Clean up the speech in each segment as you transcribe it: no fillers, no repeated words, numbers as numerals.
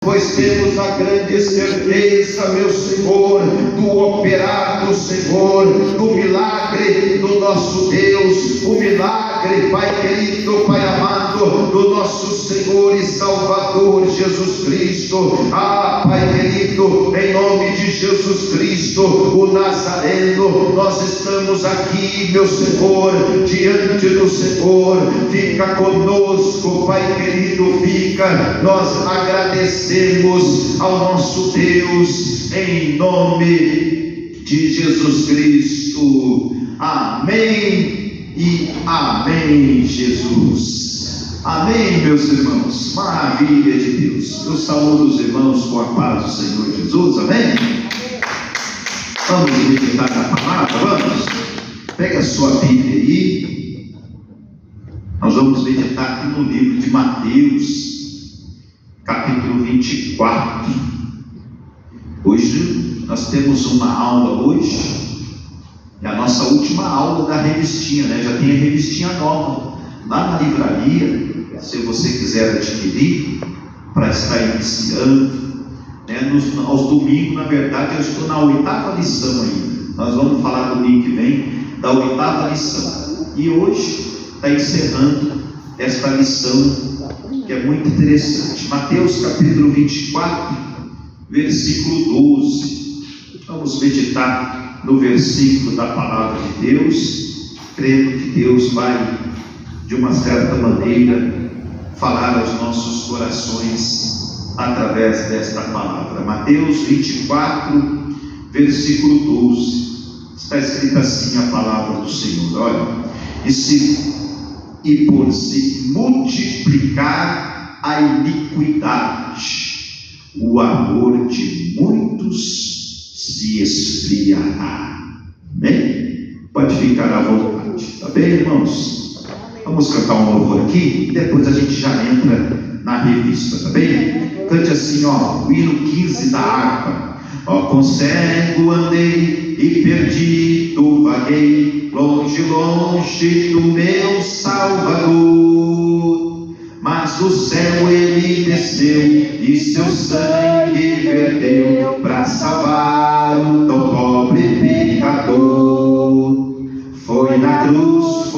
Pois temos a grande certeza, meu Senhor, do operar do Senhor, do milagre do nosso Deus, o milagre, Pai querido, Pai amado, do nosso Senhor e Salvador Jesus Cristo. Pai querido, em nome de Jesus Cristo, o Nazareno, nós estamos aqui, meu Senhor, diante do Senhor. Fica conosco, Pai querido, fica. Nós agradecemos ao nosso Deus, em nome de Jesus Cristo. Amém e amém, Jesus. Amém, meus irmãos. Maravilha de Deus. Eu saúdo os irmãos com a paz do Senhor Jesus. Amém? Vamos meditar na palavra? Vamos? Pega a sua Bíblia aí. Nós vamos meditar aqui no livro de Mateus, capítulo 24. Hoje nós temos uma aula hoje, é a nossa última aula da revistinha, né? Já tem a revistinha nova lá na livraria, se você quiser adquirir, para estar iniciando, né? Aos domingos, na verdade, eu estou na 8ª lição ainda. Nós vamos falar domingo que vem da 8ª lição, e hoje está encerrando esta lição, que é muito interessante. Mateus capítulo 24, versículo 12. Vamos meditar no versículo da palavra de Deus, crendo que Deus vai, de uma certa maneira, falar aos nossos corações através desta palavra. Mateus 24, versículo 12. Está escrito assim a palavra do Senhor. Olha, e por se multiplicar a iniquidade, o amor de muitos se esfriará. Amém? Pode ficar à vontade. Tá bem, irmãos? Vamos cantar um louvor aqui e depois a gente já entra na revista, tá bem? Cante assim, ó, o hino 15 da harpa. Ó, com cego andei e perdido vaguei, longe, longe do meu Salvador. Mas do céu ele desceu e seu sangue verteu para salvar o tão pobre pecador. Foi na cruz,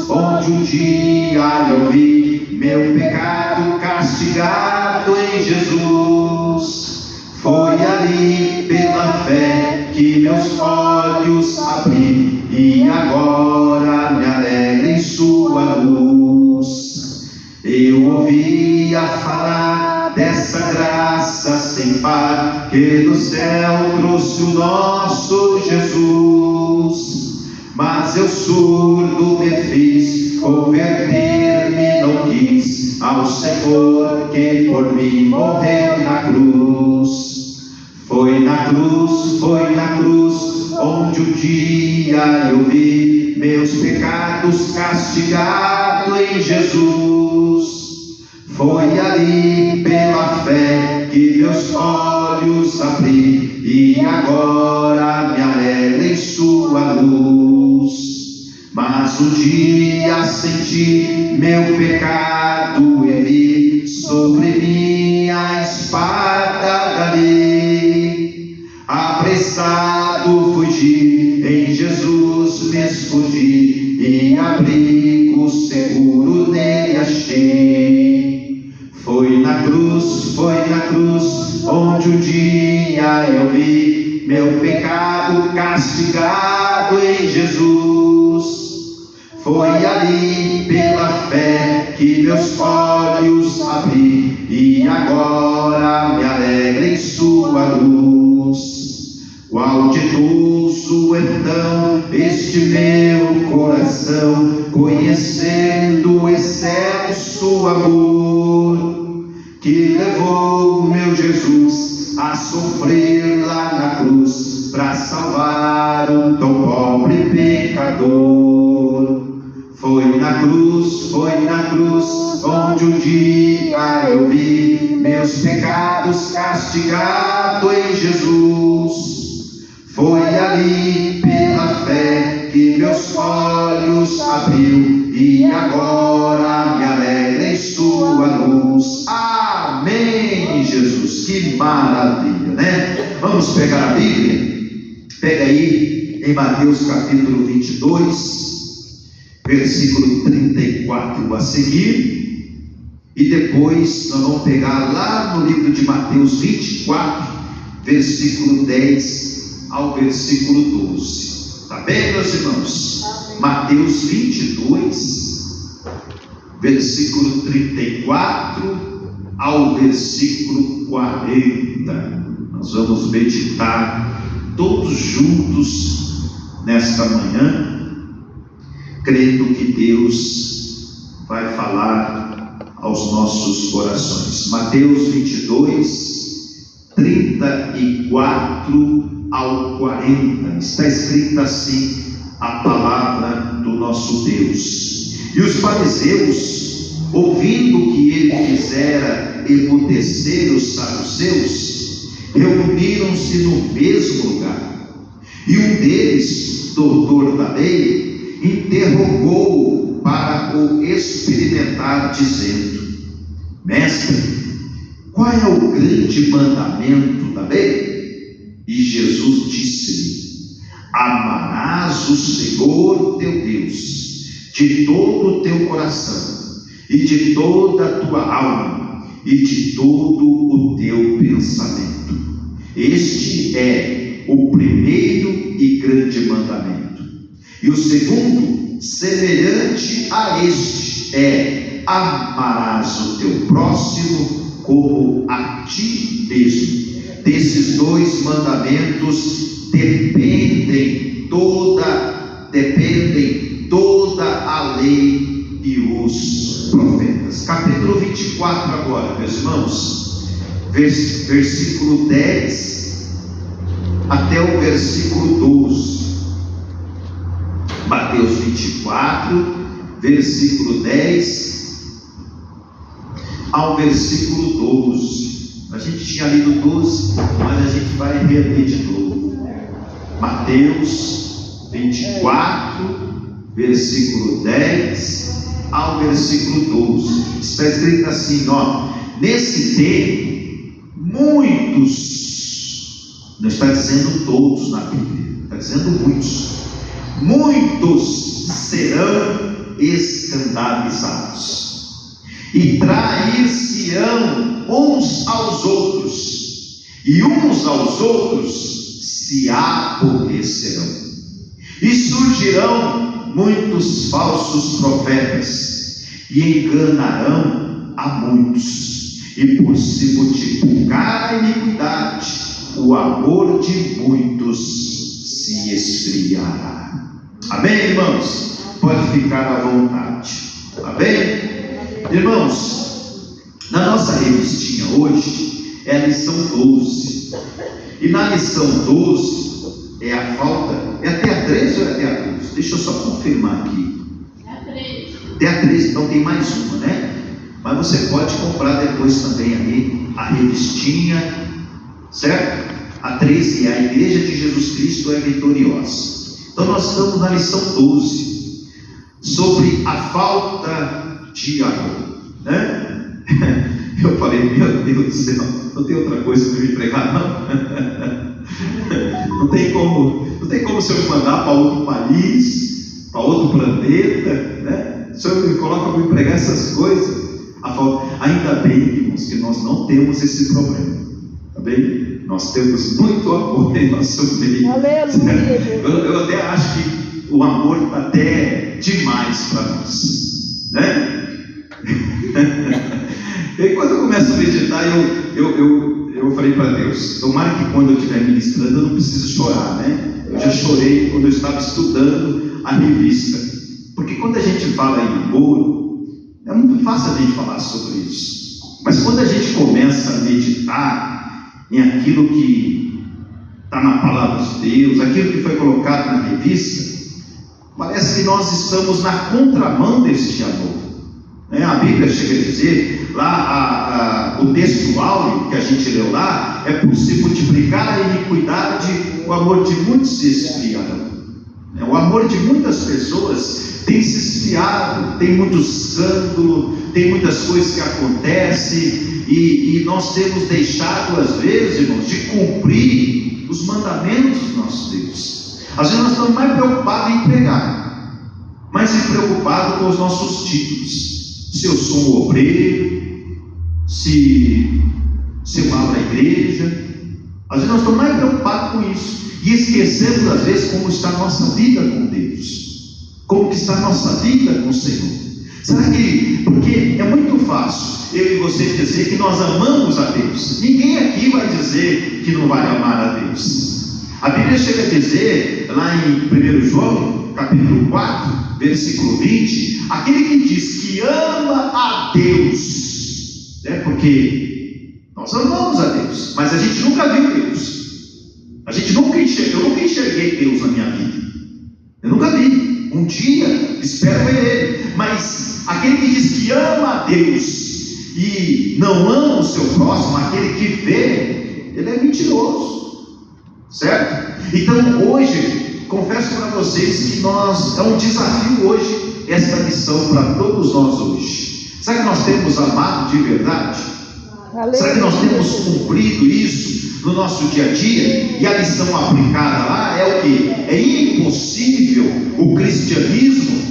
onde um dia eu vi meu pecado castigado em Jesus. Foi ali pela fé que meus olhos abri e agora me alegro em sua luz. Eu ouvia falar dessa graça sem par que do céu trouxe o nosso Jesus. Mas eu surdo me fiz, converter-me não quis ao Senhor que por mim morreu na cruz. Foi na cruz, onde um dia eu vi meus pecados castigados em Jesus. Foi ali pela fé que meus olhos abri e agora me alegro em sua luz. Mas um dia senti meu pecado e vi sobre mim a espada da lei. Apressado fugi, em Jesus me escondi e abrigo seguro nele achei. Foi na cruz, onde um dia eu vi meu pecado castigado em Jesus. Foi ali pela fé que meus olhos abri e agora me alegro em sua luz. Qual ditoso então este meu coração, conhecendo o excelso amor que levou meu Jesus a sofrer lá na cruz para salvar um tão pobre pecador. Foi na cruz, onde um dia eu vi meus pecados castigados em Jesus. Foi ali pela fé que meus olhos abriu e agora me alegro em sua luz. Amém. de Jesus. Que maravilha, né? Vamos pegar a Bíblia? Pega aí em Mateus capítulo 22, versículo 34 a seguir, e depois nós vamos pegar lá no livro de Mateus 24, versículo 10 ao versículo 12. Está bem, meus irmãos? Mateus 22, versículo 34 ao versículo 40. Nós vamos meditar todos juntos nesta manhã, crendo que Deus vai falar aos nossos corações. Mateus 22, 34 ao 40, está escrito assim a palavra do nosso Deus. E os fariseus, ouvindo que ele fizera emmudecer os saduceus, reuniram-se no mesmo lugar. E um deles, doutor da lei, interrogou para o experimentar, dizendo: Mestre, qual é o grande mandamento da lei? E Jesus disse-lhe: Amarás o Senhor teu Deus de todo o teu coração, e de toda a tua alma, e de todo o teu pensamento. Este é o primeiro e grande mandamento. E o segundo, semelhante a este, é: amarás o teu próximo como a ti mesmo. Desses dois mandamentos dependem toda a lei e os profetas. Capítulo 24 agora, meus irmãos, versículo 10 até o versículo 12. Mateus 24, versículo 10 ao versículo 12. A gente tinha lido 12, mas a gente vai reler de novo. Mateus 24, versículo 10 ao versículo 12. Está escrito assim, ó: nesse tempo, muitos, não está dizendo todos na Bíblia, está dizendo muitos serão escandalizados e trair-se-ão uns aos outros, e uns aos outros se aborrecerão, e surgirão muitos falsos profetas, e enganarão a muitos, e por se multiplicar a iniquidade, o amor de muitos se esfriará. Amém, irmãos? Pode ficar à vontade. Amém? Irmãos, na nossa revistinha hoje é a lição 12, e na lição 12 é a falta, é até a 13 ou é até a 12? Deixa eu só confirmar aqui. Até a 13, então tem mais uma, né? Mas você pode comprar depois também aí a revistinha, certo? A 13 é: a Igreja de Jesus Cristo é vitoriosa. Então nós estamos na lição 12, sobre a falta de amor, né? Eu falei: meu Deus do céu, não tem outra coisa para me pregar, não? Não tem como o senhor me mandar para outro país, para outro planeta, né? O senhor me coloca para me pregar essas coisas. Ainda bem, irmãos, que nós não temos esse problema, tá bem? Nós temos muito amor em nosso meio. Eu até acho que o amor está até demais para nós, né? E aí, quando eu começo a meditar, eu falei para Deus: tomara que quando eu estiver ministrando eu não preciso chorar, né? Eu já chorei quando eu estava estudando a revista, porque quando a gente fala em amor, é muito fácil a gente falar sobre isso, mas quando a gente começa a meditar em aquilo que está na palavra de Deus, aquilo que foi colocado na revista, parece que nós estamos na contramão deste amor. A Bíblia chega a dizer, lá o texto áureo que a gente leu lá, é: por se multiplicar a iniquidade, o amor de muitos se esfriará. O amor de muitas pessoas tem se esfriado, tem muito escândalo, tem muitas coisas que acontecem, e nós temos deixado, às vezes, irmãos, de cumprir os mandamentos do nosso Deus. Às vezes nós estamos mais preocupados em pregar, mais preocupados com os nossos títulos. Se eu sou um obreiro, se eu abro a igreja. Às vezes nós estamos mais preocupados com isso, e esquecemos às vezes como está a nossa vida com Deus, como que está a nossa vida com o Senhor. Será que, porque é muito fácil eu e você dizer que nós amamos a Deus. Ninguém aqui vai dizer que não vai amar a Deus. A Bíblia chega a dizer, lá em 1 João, capítulo 4, versículo 20, aquele que diz que ama a Deus, porque nós amamos a Deus, mas a gente nunca viu Deus. Eu nunca enxerguei Deus na minha vida. Eu nunca vi. Um dia espero ver Ele. Mas aquele que diz que ama a Deus e não ama o seu próximo, aquele que vê, ele é mentiroso. Certo? Então hoje, confesso para vocês que é um desafio hoje, esta missão para todos nós hoje. Será que nós temos amado de verdade? Será que nós temos cumprido isso no nosso dia a dia? E a lição aplicada lá é o que? É impossível o cristianismo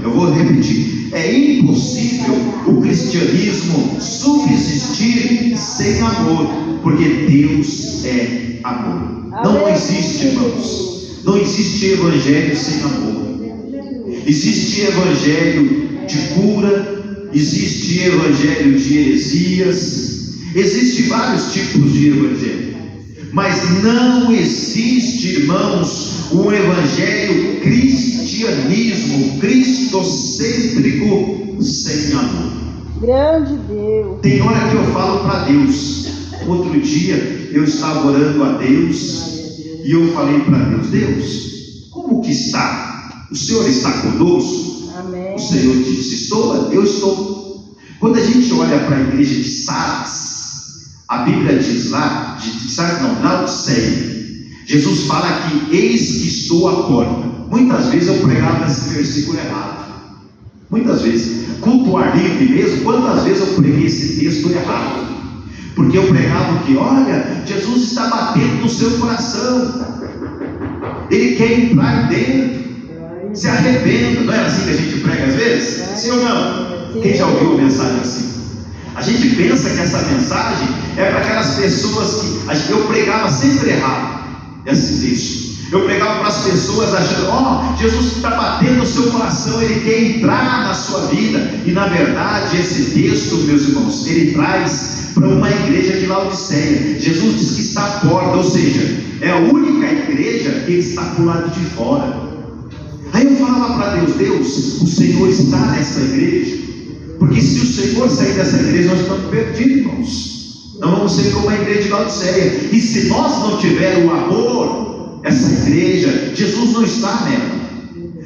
eu vou repetir, é impossível o cristianismo subsistir sem amor, porque Deus é amor. Não existe, irmãos, não existe evangelho sem amor. Existe evangelho de cura, existe evangelho de heresias, existem vários tipos de evangelho, mas não existe, irmãos, um evangelho cristianismo cristocêntrico sem amor. Grande Deus. Tem hora que eu falo para Deus. Outro dia eu estava orando a Deus e eu falei para Deus: Deus, como que está? O Senhor está conosco? Amém. O Senhor disse: estou, eu estou. Quando a gente olha para a igreja de Sardes, a Bíblia diz lá, Laodiceia, Jesus fala que eis que estou à porta. Muitas vezes eu pregava esse versículo errado. Muitas vezes, culto ao ar livre mesmo, quantas vezes eu preguei esse texto errado? Porque eu pregava que, olha, Jesus está batendo no seu coração, Ele quer entrar dentro, se arrependa. Não é assim que a gente prega às vezes? Sim ou não? Quem já ouviu uma mensagem assim? A gente pensa que essa mensagem é para aquelas pessoas que eu pregava sempre errado. Esse texto eu pregava para as pessoas achando: Jesus está batendo no seu coração, Ele quer entrar na sua vida. E na verdade esse texto, meus irmãos, ele traz para uma igreja de Laodiceia. Jesus diz que está à porta, ou seja, é a única igreja que Ele está por lado de fora. Aí eu falava para Deus: Deus, o Senhor está nessa igreja, porque se o Senhor sair dessa igreja, nós estamos perdidos, irmãos. Não vamos ser como a igreja de Laodiceia. E se nós não tivermos o amor, essa igreja, Jesus não está nela.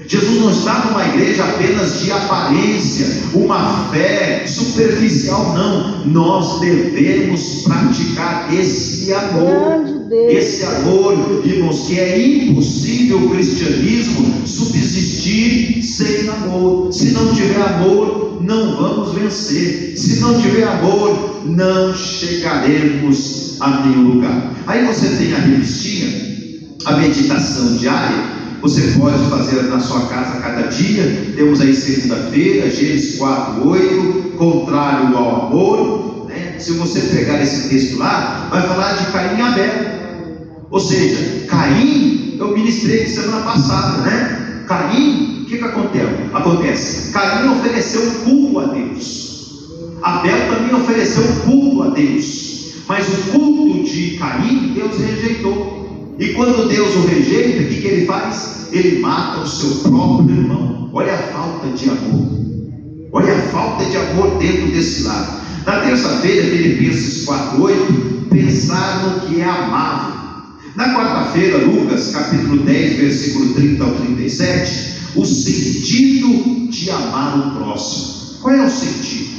Jesus não está numa igreja apenas de aparência, uma fé superficial, não. Nós devemos praticar esse amor. Esse amor, irmãos, que é impossível o cristianismo subsistir sem amor. Se não tiver amor, não vamos vencer. Se não tiver amor, não chegaremos a nenhum lugar. Aí você tem a revistinha, a meditação diária. Você pode fazer na sua casa cada dia. Temos aí segunda-feira, Gênesis 4:8, contrário ao amor, né? Se você pegar esse texto lá, vai falar de Caim e Abel. Ou seja, Caim, eu ministrei semana passada, né? Caim, o que acontece? Caim ofereceu um culto a Deus. Abel também ofereceu um culto a Deus. Mas o culto de Caim, Deus rejeitou. E quando Deus o rejeita, o que ele faz? Ele mata o seu próprio irmão. Olha a falta de amor. Olha a falta de amor dentro desse lado. Na terça-feira, Filipenses 4:8, pensar no que é amável. Na quarta-feira, Lucas, capítulo 10, versículo 30 ao 37, o sentido de amar o próximo. Qual é o sentido?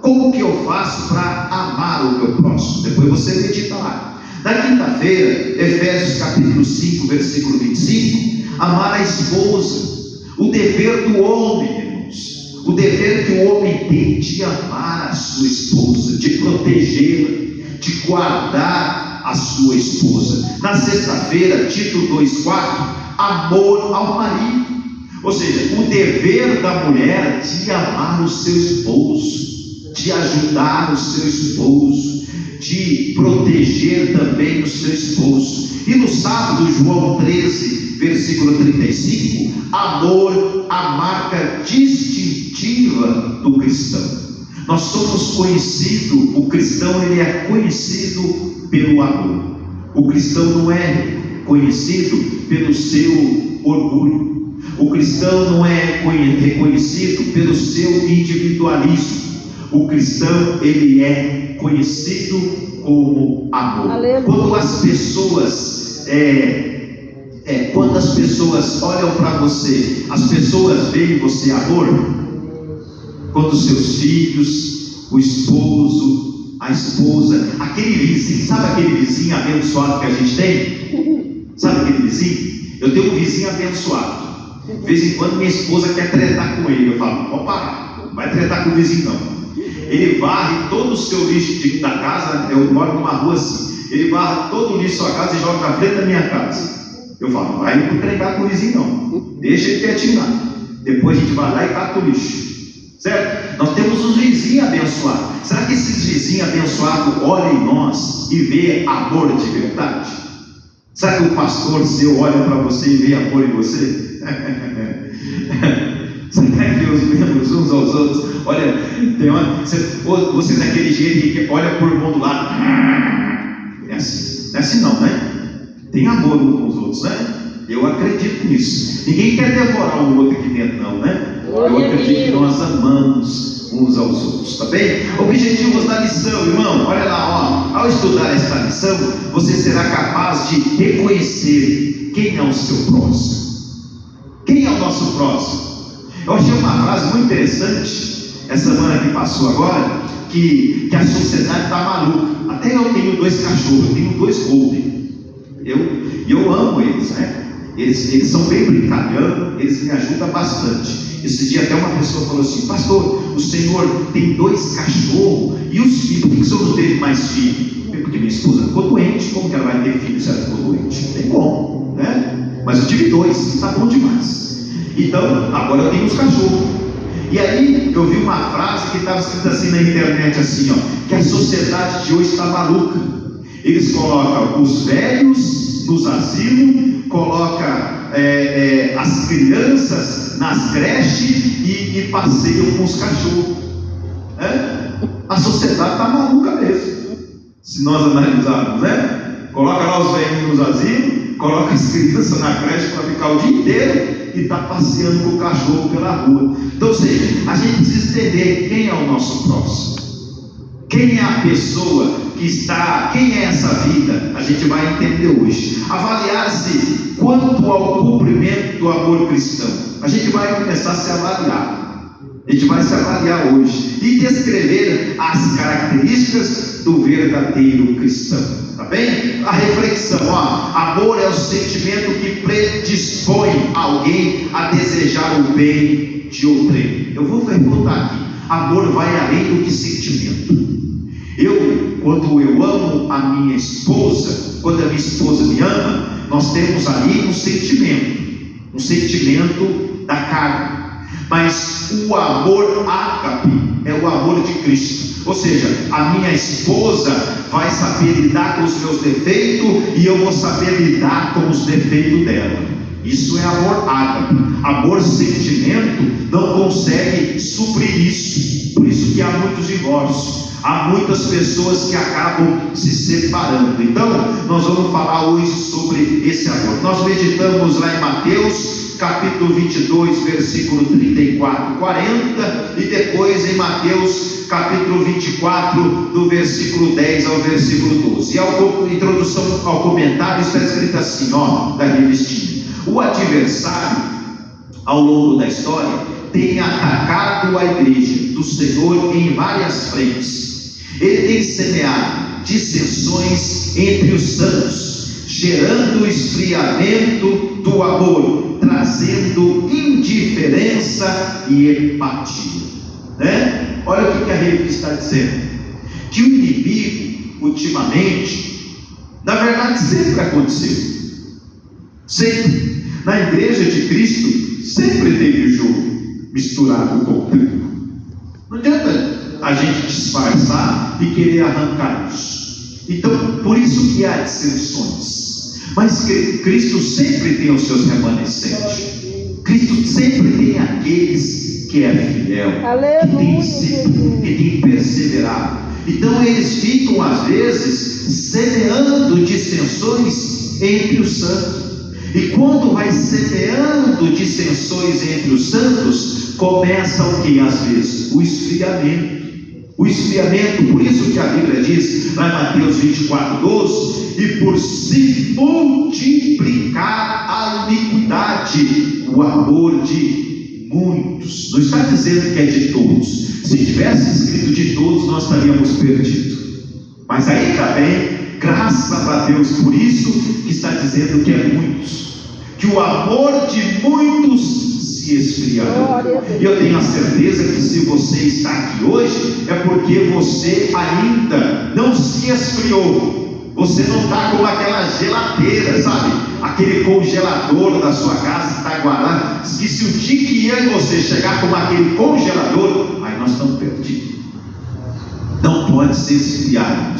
Como que eu faço para amar o meu próximo? Depois você medita lá. Na quinta-feira, Efésios capítulo 5, versículo 25, amar a esposa, o dever do homem, irmãos. O dever que o homem tem de amar a sua esposa, de protegê-la, de guardar a sua esposa. Na sexta-feira, Tito 2,4, amor ao marido. Ou seja, o dever da mulher de amar o seu esposo, de ajudar o seu esposo, de proteger também o seu esposo. E no sábado, João 13, versículo 35, amor, a marca distintiva do cristão. Nós somos conhecidos, o cristão ele é conhecido pelo amor. O cristão não é conhecido pelo seu orgulho. O cristão não é reconhecido pelo seu individualismo. O cristão ele é conhecido como amor. Aleluia. Quando as pessoas olham para você, as pessoas veem você amor. Quando os seus filhos, o esposo, a esposa, aquele vizinho, sabe aquele vizinho abençoado que a gente tem? Sabe aquele vizinho? Eu tenho um vizinho abençoado. De vez em quando minha esposa quer tretar com ele. Eu falo, opa, não vai tretar com o vizinho não. Ele varre todo o seu lixo dentro da casa. Eu moro numa rua assim. Ele varre todo o lixo da sua casa e joga na frente da minha casa. Eu falo, não vai tretar com o vizinho não. Deixa ele quietinho lá. Depois a gente vai lá e cata o lixo. Certo? Nós temos uns vizinhos abençoados. Será que esses vizinhos abençoados olham em nós e vê amor de verdade? Será que o pastor seu olha para você e vê amor em você? Será que os membros uns aos outros olha, você daquele jeito que olha por mão do lado? É assim, não é assim não, né? Tem amor uns com os outros, né? Eu acredito nisso. Ninguém quer devorar um outro aqui dentro não, né? Eu acredito que nós amamos uns aos outros, tá bem? Objetivos da lição, irmão, olha lá, ó. Ao estudar esta lição, você será capaz de reconhecer quem é o seu próximo. Quem é o nosso próximo? Eu achei uma frase muito interessante essa semana que passou agora, que a sociedade está maluca. Até eu tenho 2 cachorros, eu tenho 2 golden. Eu amo eles, né? Eles são bem brincalhão, eles me ajudam bastante. Esse dia até uma pessoa falou assim, pastor, o senhor tem 2 cachorros e os filhos, por que o senhor não teve mais filhos? Porque minha esposa ficou doente, como que ela vai ter filho se ela ficou doente? Não tem como, né? Mas eu tive 2, está bom demais. Então, agora eu tenho os cachorros. E aí, eu vi uma frase que estava escrita assim na internet, assim, ó, que a sociedade de hoje está maluca. Eles colocam os velhos nos asilos, colocam as crianças nas creches e passeiam com os cachorros. A sociedade está maluca mesmo. Se nós analisarmos, né? Coloca lá os velhos nos asilos, coloca as crianças na creche para ficar o dia inteiro e está passeando com o cachorro pela rua. Então, ou seja, a gente precisa entender quem é o nosso próximo. Quem é a pessoa que está, quem é essa vida? A gente vai entender hoje. Avaliar-se quanto ao cumprimento do amor cristão. A gente vai começar a se avaliar. A gente vai se avaliar hoje e descrever as características do verdadeiro cristão. Tá bem? A reflexão, ó. Amor é o sentimento que predispõe alguém a desejar o bem de outrem. Eu vou refutar aqui. Amor vai além do que sentimento. Quando eu amo a minha esposa, quando a minha esposa me ama, nós temos ali um sentimento da carne. Mas o amor ágape é o amor de Cristo. Ou seja, a minha esposa vai saber lidar com os meus defeitos e eu vou saber lidar com os defeitos dela. Isso é amor ágape. Amor sentimento não consegue suprir isso. Por isso que há muitos divórcios. Há muitas pessoas que acabam se separando. Então, nós vamos falar hoje sobre esse amor. Nós meditamos lá em Mateus, capítulo 22, versículo 34 e 40, e depois em Mateus, capítulo 24, do versículo 10 ao versículo 12. E a introdução ao comentário está escrito assim, ó, da revistinha. O adversário, ao longo da história, tem atacado a igreja do Senhor em várias frentes. Ele tem semeado dissensões entre os santos, gerando esfriamento do amor trazendo indiferença e empatia, né? Olha o que a revista está dizendo, que o inimigo, ultimamente, na verdade sempre aconteceu, sempre, na igreja de Cristo, sempre teve jogo misturado com o trigo. Não adianta a gente disfarçar e querer arrancar isso. Então, por isso que há dissensões. Mas Cristo sempre tem os seus remanescentes. Cristo sempre tem aqueles que é fiel, que tem perseverado. Então eles ficam às vezes semeando dissensões entre os santos. E quando vai semeando dissensões entre os santos, começa o que às vezes? O esfriamento. O esfriamento, por isso que a Bíblia diz lá em Mateus 24:12, e por se multiplicar a iniquidade, o amor de muitos. Não está dizendo que é de todos. Se tivesse escrito de todos, nós estaríamos perdidos. Mas aí também, graças a Deus por isso, que está dizendo que é muitos, que o amor de muitos se esfriará. E eu tenho a certeza que se você está aqui hoje, é porque você ainda não se esfriou. Você não está como aquela geladeira, sabe? Aquele congelador da sua casa está guardado. Que se o dia que eu e você chegar como aquele congelador, aí nós estamos perdidos. Não pode se esfriar,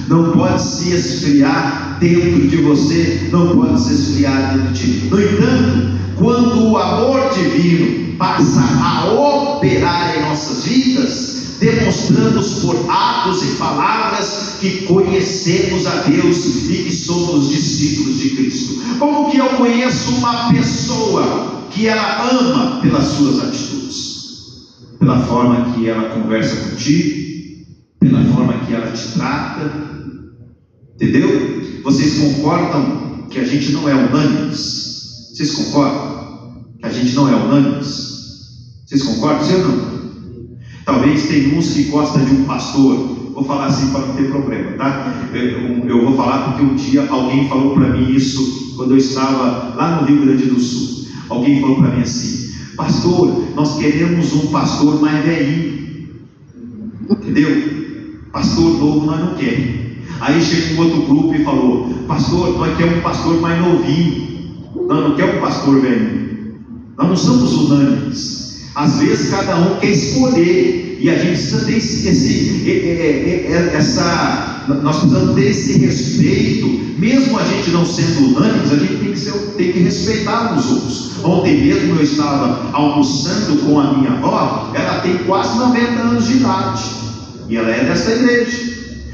não pode se esfriar dentro de você, não pode se esfriar dentro de ti. No entanto, quando o amor divino passa a operar em nossas vidas, demonstramos por atos e palavras que conhecemos a Deus e que somos discípulos de Cristo. Como que eu conheço uma pessoa que ela ama? Pelas suas atitudes, pela forma que ela conversa contigo, pela forma que ela te trata, entendeu? Vocês concordam que a gente não é unânimes? Vocês concordam que a gente não é unânimes? Vocês concordam, sim ou não? Talvez tem uns que gostam de um pastor. Vou falar assim para não ter problema, tá? Eu vou falar porque um dia alguém falou para mim isso, quando eu estava lá no Rio Grande do Sul. Alguém falou para mim assim: pastor, nós queremos um pastor mais velhinho, entendeu? Pastor novo nós não queremos. Aí chegou um outro grupo e falou: pastor, nós queremos um pastor mais novinho, nós não queremos um pastor velho. Nós não somos unânimes. Às vezes cada um quer escolher, e a gente precisa ter nós precisamos ter esse respeito, mesmo a gente não sendo unânimes, a gente tem que respeitar os outros. Ontem mesmo eu estava almoçando com a minha avó, ela tem quase 90 anos de idade, e ela é dessa igreja,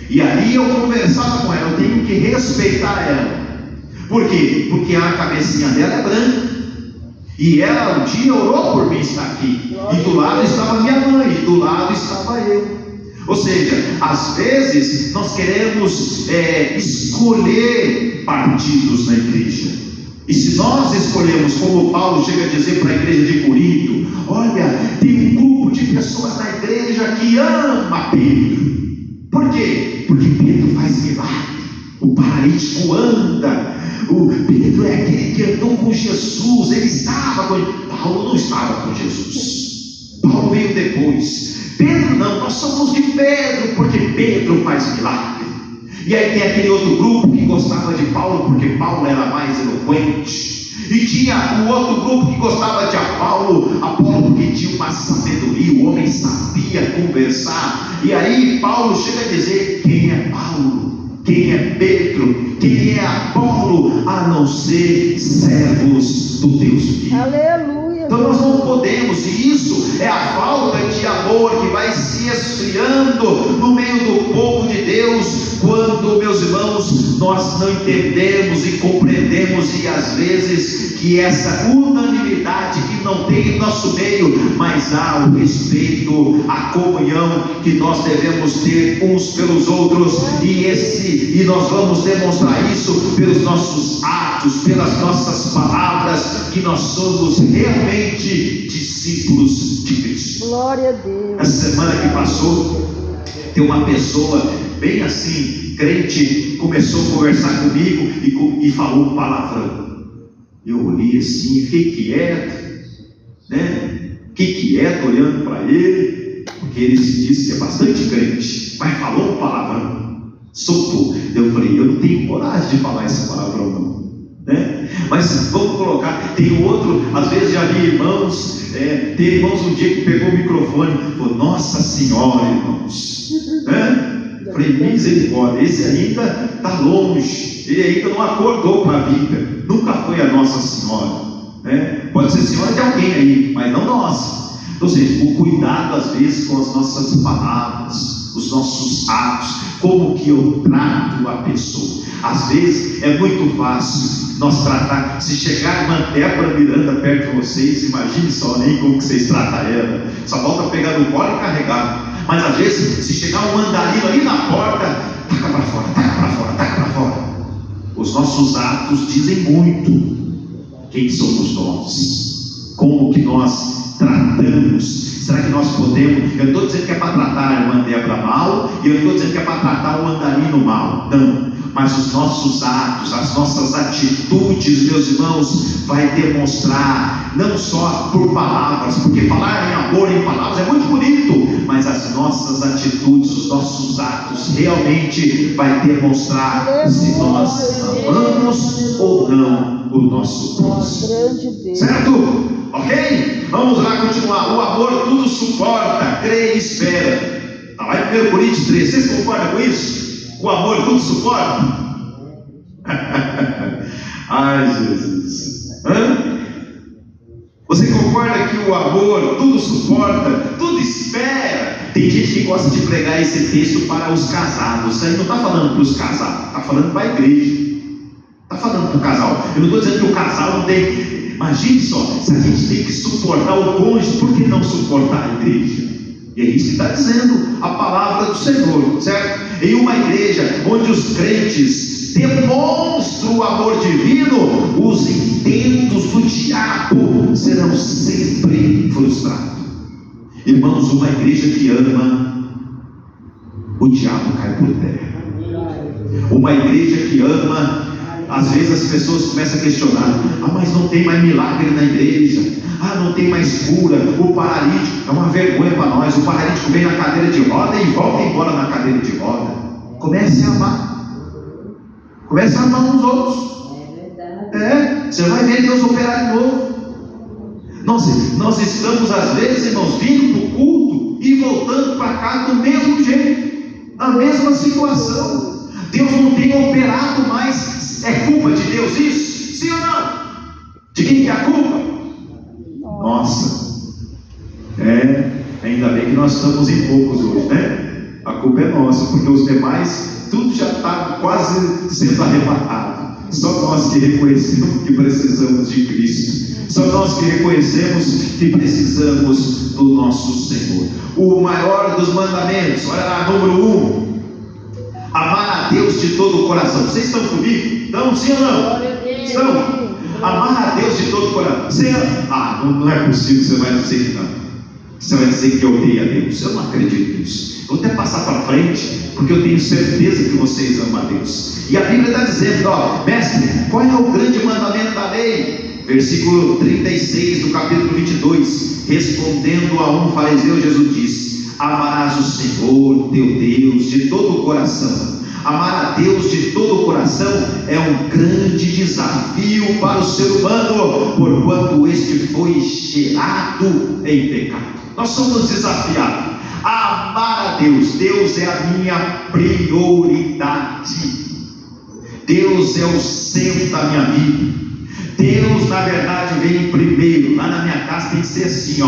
e ali eu conversava com ela, eu tenho que respeitar ela. Por quê? Porque a cabecinha dela é branca, e ela um dia orou por mim estar aqui, e do lado estava minha mãe, e do lado estava eu. Ou seja, às vezes nós queremos escolher partidos na igreja, e se nós escolhemos, como Paulo chega a dizer para a igreja de Corinto: olha, tem um grupo de pessoas na igreja que ama Pedro. Por quê? Porque Pedro faz milagre, o paralítico anda, o Pedro é aquele que andou com Jesus, ele estava com ele. Paulo não estava com Jesus, Paulo veio depois. Pedro não, nós somos de Pedro, porque Pedro faz milagre. E aí tem aquele outro grupo que gostava de Paulo, porque Paulo era mais eloquente. E tinha o outro grupo que gostava de Apolo, porque tinha uma sabedoria, o homem sabia conversar. E aí Paulo chega a dizer: quem é Paulo? Quem é Pedro? Quem é Apolo? A não ser servos do Deus vivo. Aleluia. Então nós não podemos, e isso é a falta de amor que vai se esfriando no meio do povo de Deus, quando, meus irmãos, nós não entendemos e compreendemos, e às vezes que essa unanimidade que não tem em nosso meio, mas há o respeito, a comunhão que nós devemos ter uns pelos outros, e nós vamos demonstrar isso pelos nossos atos, pelas nossas palavras, que nós somos realmente discípulos de Cristo. Glória a Deus. Essa semana que passou, tem uma pessoa bem assim, crente, começou a conversar comigo e falou palavrão. Eu olhei assim, fiquei quieto, né? Fiquei quieto olhando para ele, porque ele se disse que é bastante crente, mas falou um palavrão, soltou. Eu falei, eu não tenho coragem de falar esse palavrão não, né? Mas vamos colocar, tem outro, às vezes já vi irmãos, tem irmãos um dia que pegou o microfone e falou, Nossa Senhora, irmãos, né? Falei, misericórdia, esse ainda está longe, ele ainda não acordou para a vida, nunca foi a Nossa Senhora, né? Pode ser senhora de alguém aí, mas não nossa. Ou seja, o cuidado às vezes com as nossas palavras, os nossos atos, como que eu trato a pessoa. Às vezes é muito fácil nós tratar, se chegar uma Débora Miranda perto de vocês, imagine só nem como que vocês tratam ela, só falta pegar no colo e carregar. Mas às vezes, se chegar um andarilho ali na porta, taca para fora, taca para fora, taca para fora. Os nossos atos dizem muito quem somos nós, como que nós tratamos. Será que nós podemos? Eu não estou dizendo que é para tratar a irmã Débora mal, e eu não estou dizendo que é para tratar o andarilho mal, não. Mas os nossos atos, as nossas atitudes, meus irmãos, vai demonstrar, não só por palavras, porque falar em amor em palavras é muito bonito, mas as nossas atitudes, os nossos atos realmente vai demonstrar se nós amamos ou não o nosso próximo. Certo? Ok? Vamos lá continuar. O amor tudo suporta, crê e espera. Está lá em 1 Coríntios 3. Vocês concordam com isso? O amor tudo suporta? Ai, Jesus. Você concorda que o amor tudo suporta, tudo espera? Tem gente que gosta de pregar esse texto para os casados. Isso aí não está falando para os casados, está falando para a igreja. Está falando para o casal. Eu não estou dizendo que o casal não tem. Imagine só, se a gente tem que suportar o cônjuge, por que não suportar a igreja? E é isso que está dizendo a palavra do Senhor, certo? Em uma igreja onde os crentes demonstram o amor divino, os intentos do diabo serão sempre frustrados. Irmãos, uma igreja que ama, o diabo cai por terra. Uma igreja que ama, às vezes as pessoas começam a questionar: mas não tem mais milagre na igreja, não tem mais cura, o paralítico, é uma vergonha para nós, o paralítico vem na cadeira de roda e volta embora na cadeira de roda. Comece a amar, comece a amar uns outros. Você vai ver Deus operar de novo. Nós estamos às vezes, irmãos, vindo para o culto e voltando para cá do mesmo jeito, na mesma situação. Deus não tem operado mais. É culpa de Deus isso? Sim ou não? De quem é a culpa? Nossa. Ainda bem que nós estamos em poucos hoje, né? A culpa é nossa, porque os demais, tudo já está quase sendo arrebatado. Só nós que reconhecemos que precisamos de Cristo. Só nós que reconhecemos que precisamos do nosso Senhor. O maior dos mandamentos, olha lá, número 1. Amar a Deus de todo o coração. Vocês estão comigo? Estão, sim ou não? Estão? Amar a Deus de todo o coração. Você não é possível que você vai dizer que não. Você vai dizer que odeia a Deus. Eu não acredito nisso. Vou até passar para frente, porque eu tenho certeza que vocês amam a Deus. E a Bíblia está dizendo, mestre, qual é o grande mandamento da lei? Versículo 36 do capítulo 22. Respondendo a um fariseu, Jesus disse: amarás o Senhor teu Deus de todo o coração. Amar a Deus de todo o coração é um grande desafio para o ser humano, porquanto este foi gerado em pecado. Nós somos desafiados a amar a Deus. Deus é a minha prioridade. Deus é o centro da minha vida. Deus, na verdade, vem em primeiro. Lá na minha casa tem que ser assim,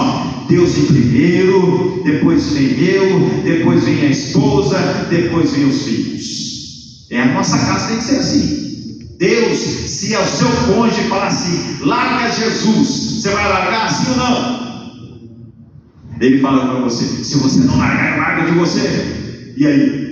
Deus em primeiro, depois vem eu, depois vem a esposa, depois vem os filhos. A nossa casa tem que ser assim. Deus, se é o seu cônjuge falar assim, larga Jesus, você vai largar assim ou não? Ele fala para você: se você não largar, eu largo de você. E aí?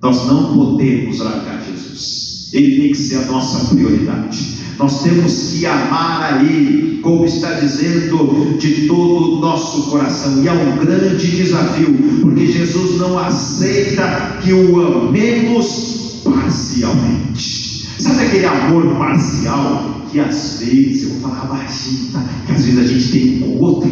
Nós não podemos largar Jesus. Ele tem que ser a nossa prioridade. Nós temos que amar a Ele, como está dizendo, de todo o nosso coração. E é um grande desafio, porque Jesus não aceita que o amemos parcialmente. Sabe aquele amor parcial? que às vezes, eu vou falar baixinho, tá? Que às vezes a gente tem encontro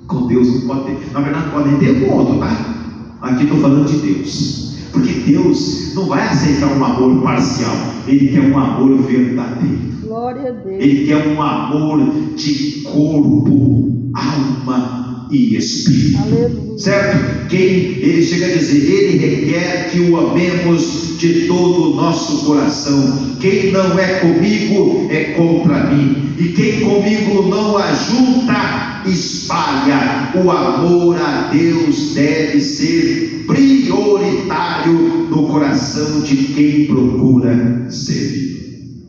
com Deus, não pode ter. Na verdade, podem ter encontro, tá? Aqui estou falando de Deus. Porque Deus não vai aceitar um amor parcial. Ele quer um amor verdadeiro. Glória a Deus. Ele quer um amor de corpo, alma e espírito. Aleluia. Certo? Ele chega a dizer, ele requer que o amemos de todo o nosso coração. Quem não é comigo é contra mim, e quem comigo não ajunta, espalha. O amor a Deus deve ser prioritário no coração de quem procura servir.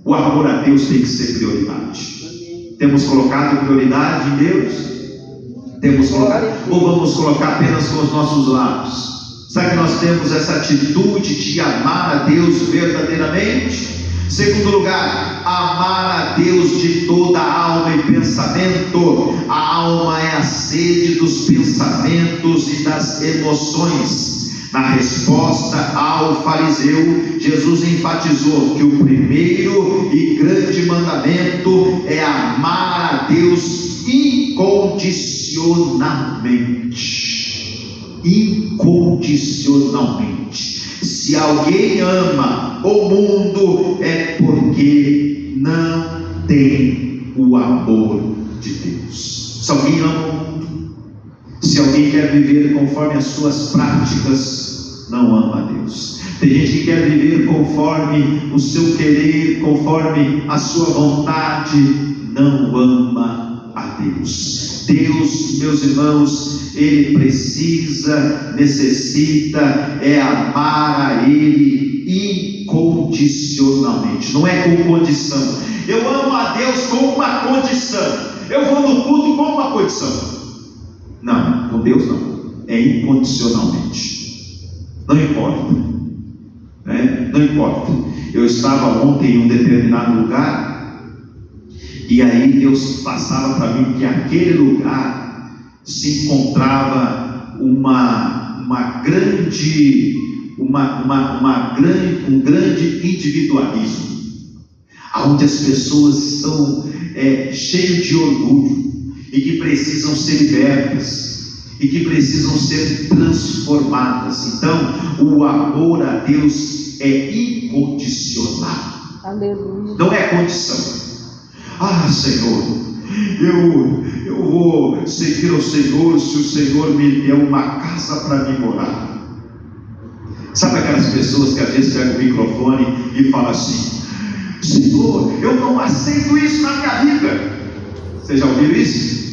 O amor a Deus tem que ser prioridade. Temos colocado prioridade em Deus? Temos colocado, ou vamos colocar apenas com os nossos lábios? Será que nós temos essa atitude de amar a Deus verdadeiramente? Segundo lugar, amar a Deus de toda a alma e pensamento. A alma é a sede dos pensamentos e das emoções. Na resposta ao fariseu, Jesus enfatizou que o primeiro e grande mandamento é amar a Deus incondicionalmente. Incondicionalmente. Se alguém ama o mundo, é porque não tem o amor de Deus. Se alguém ama o mundo, se alguém quer viver conforme as suas práticas, não ama a Deus. Tem gente que quer viver conforme o seu querer, conforme a sua vontade, não ama a Deus. Deus, meus irmãos, Ele necessita amar a Ele incondicionalmente, não é com condição. Eu amo a Deus com uma condição, eu vou no culto com uma condição. Não, com Deus não, é incondicionalmente, não importa, né? Não importa. Eu estava ontem em um determinado lugar, e aí Deus passava para mim que aquele lugar se encontrava um grande individualismo, onde as pessoas estão cheias de orgulho, e que precisam ser libertas, e que precisam ser transformadas. Então, o amor a Deus é incondicional. Aleluia. Não é condição. Ah, Senhor, eu vou seguir ao Senhor se o Senhor me der uma casa para me morar. Sabe aquelas pessoas que às vezes pegam o microfone e falam assim: Senhor, eu não aceito isso na minha vida. Vocês já ouviram isso?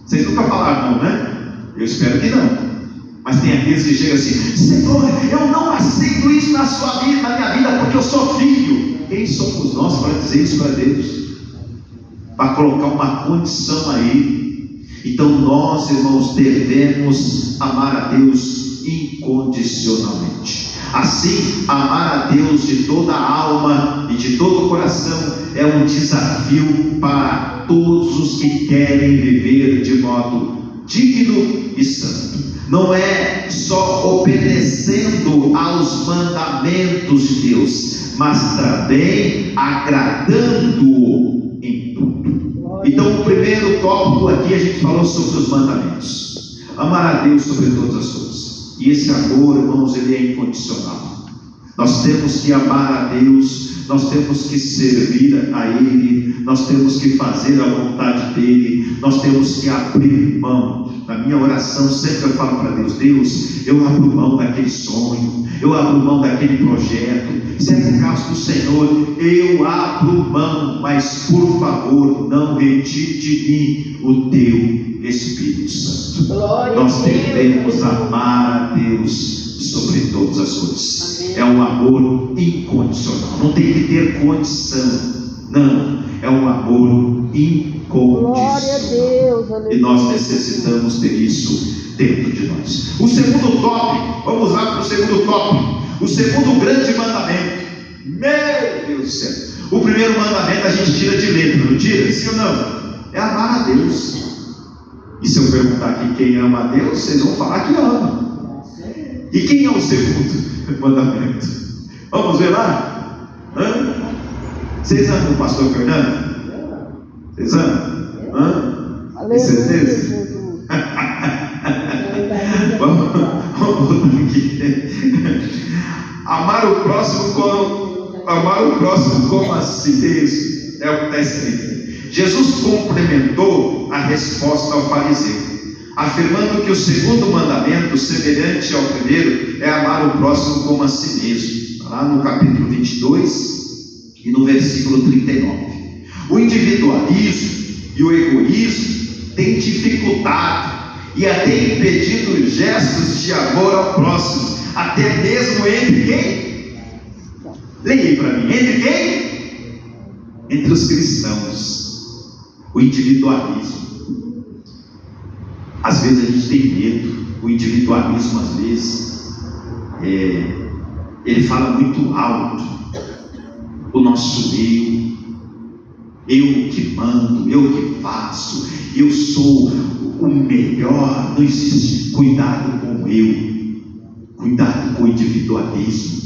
Vocês nunca falaram não, né? Eu espero que não. Mas tem aqueles que chegam assim: Senhor, eu não aceito isso na sua vida, na minha vida, porque eu sou filho. Quem somos nós para dizer isso para Deus? Para colocar uma condição aí. Então nós, irmãos, devemos amar a Deus incondicionalmente. Assim, amar a Deus de toda a alma e de todo o coração é um desafio para todos os que querem viver de modo digno e santo. Não é só obedecendo aos mandamentos de Deus, mas também agradando-o em tudo. Então, o primeiro tópico aqui a gente falou sobre os mandamentos. Amar a Deus sobre todas as coisas. E esse amor, irmãos, ele é incondicional. Nós temos que amar a Deus, nós temos que servir a Ele, nós temos que fazer a vontade dEle, nós temos que abrir mão. Na minha oração sempre eu falo para Deus: Deus, eu abro mão daquele sonho, eu abro mão daquele projeto, se é por causa do Senhor, eu abro mão, mas por favor, não retire de mim o Teu Espírito Santo. Glória Nós a Deus. devemos amar a Deus sobre todas as coisas. Amém. É um amor incondicional, não tem que ter condição, não, é um amor incondicional. Glória a Deus. Aleluia. E nós necessitamos ter isso dentro de nós. O segundo tópico, vamos lá para o segundo tópico, o segundo grande mandamento. Meu Deus do céu, o primeiro mandamento a gente tira de letra, não tira? Sim ou não? É amar a Deus. E se eu perguntar aqui quem ama a Deus, vocês vão falar que ama. E quem é o segundo mandamento? Vamos ver lá? Vocês amam o pastor Fernando? Vocês amam? Tem Aleluia, certeza? Jesus. Vamos botar aqui. Amar o próximo como a si mesmo. É o que está escrito. Jesus complementou a resposta ao fariseu, afirmando que o segundo mandamento, semelhante ao primeiro, é amar o próximo como a si mesmo. Lá no capítulo 22 e no versículo 39. O individualismo e o egoísmo têm dificultado e até impedido gestos de amor ao próximo, até mesmo entre quem? Leia aí para mim. Entre quem? Entre os cristãos. O individualismo. Às vezes a gente tem medo. O individualismo, às vezes, ele fala muito alto. O nosso eu que mando, eu que faço, eu sou o melhor. Não existe. Cuidado com o eu, cuidado com o individualismo.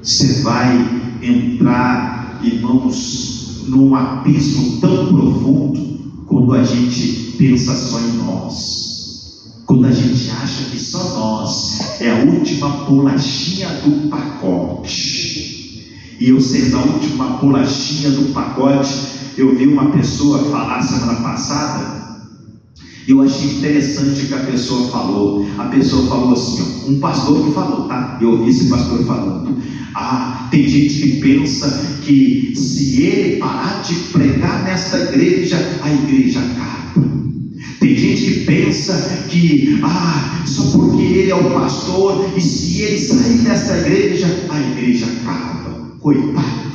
Você vai entrar, irmãos, num abismo tão profundo quando a gente pensa só em nós, quando a gente acha que só nós é a última bolachinha do pacote. E eu sendo a última bolachinha do pacote, eu vi uma pessoa falar semana passada, e eu achei interessante o que a pessoa falou. A pessoa falou assim, ó, um pastor que falou, tá? Eu ouvi esse pastor falando: tem gente que pensa que se ele parar de pregar nesta igreja, a igreja acaba. Tem gente que pensa que só porque ele é o pastor, e se ele sair desta igreja, a igreja acaba. Coitado,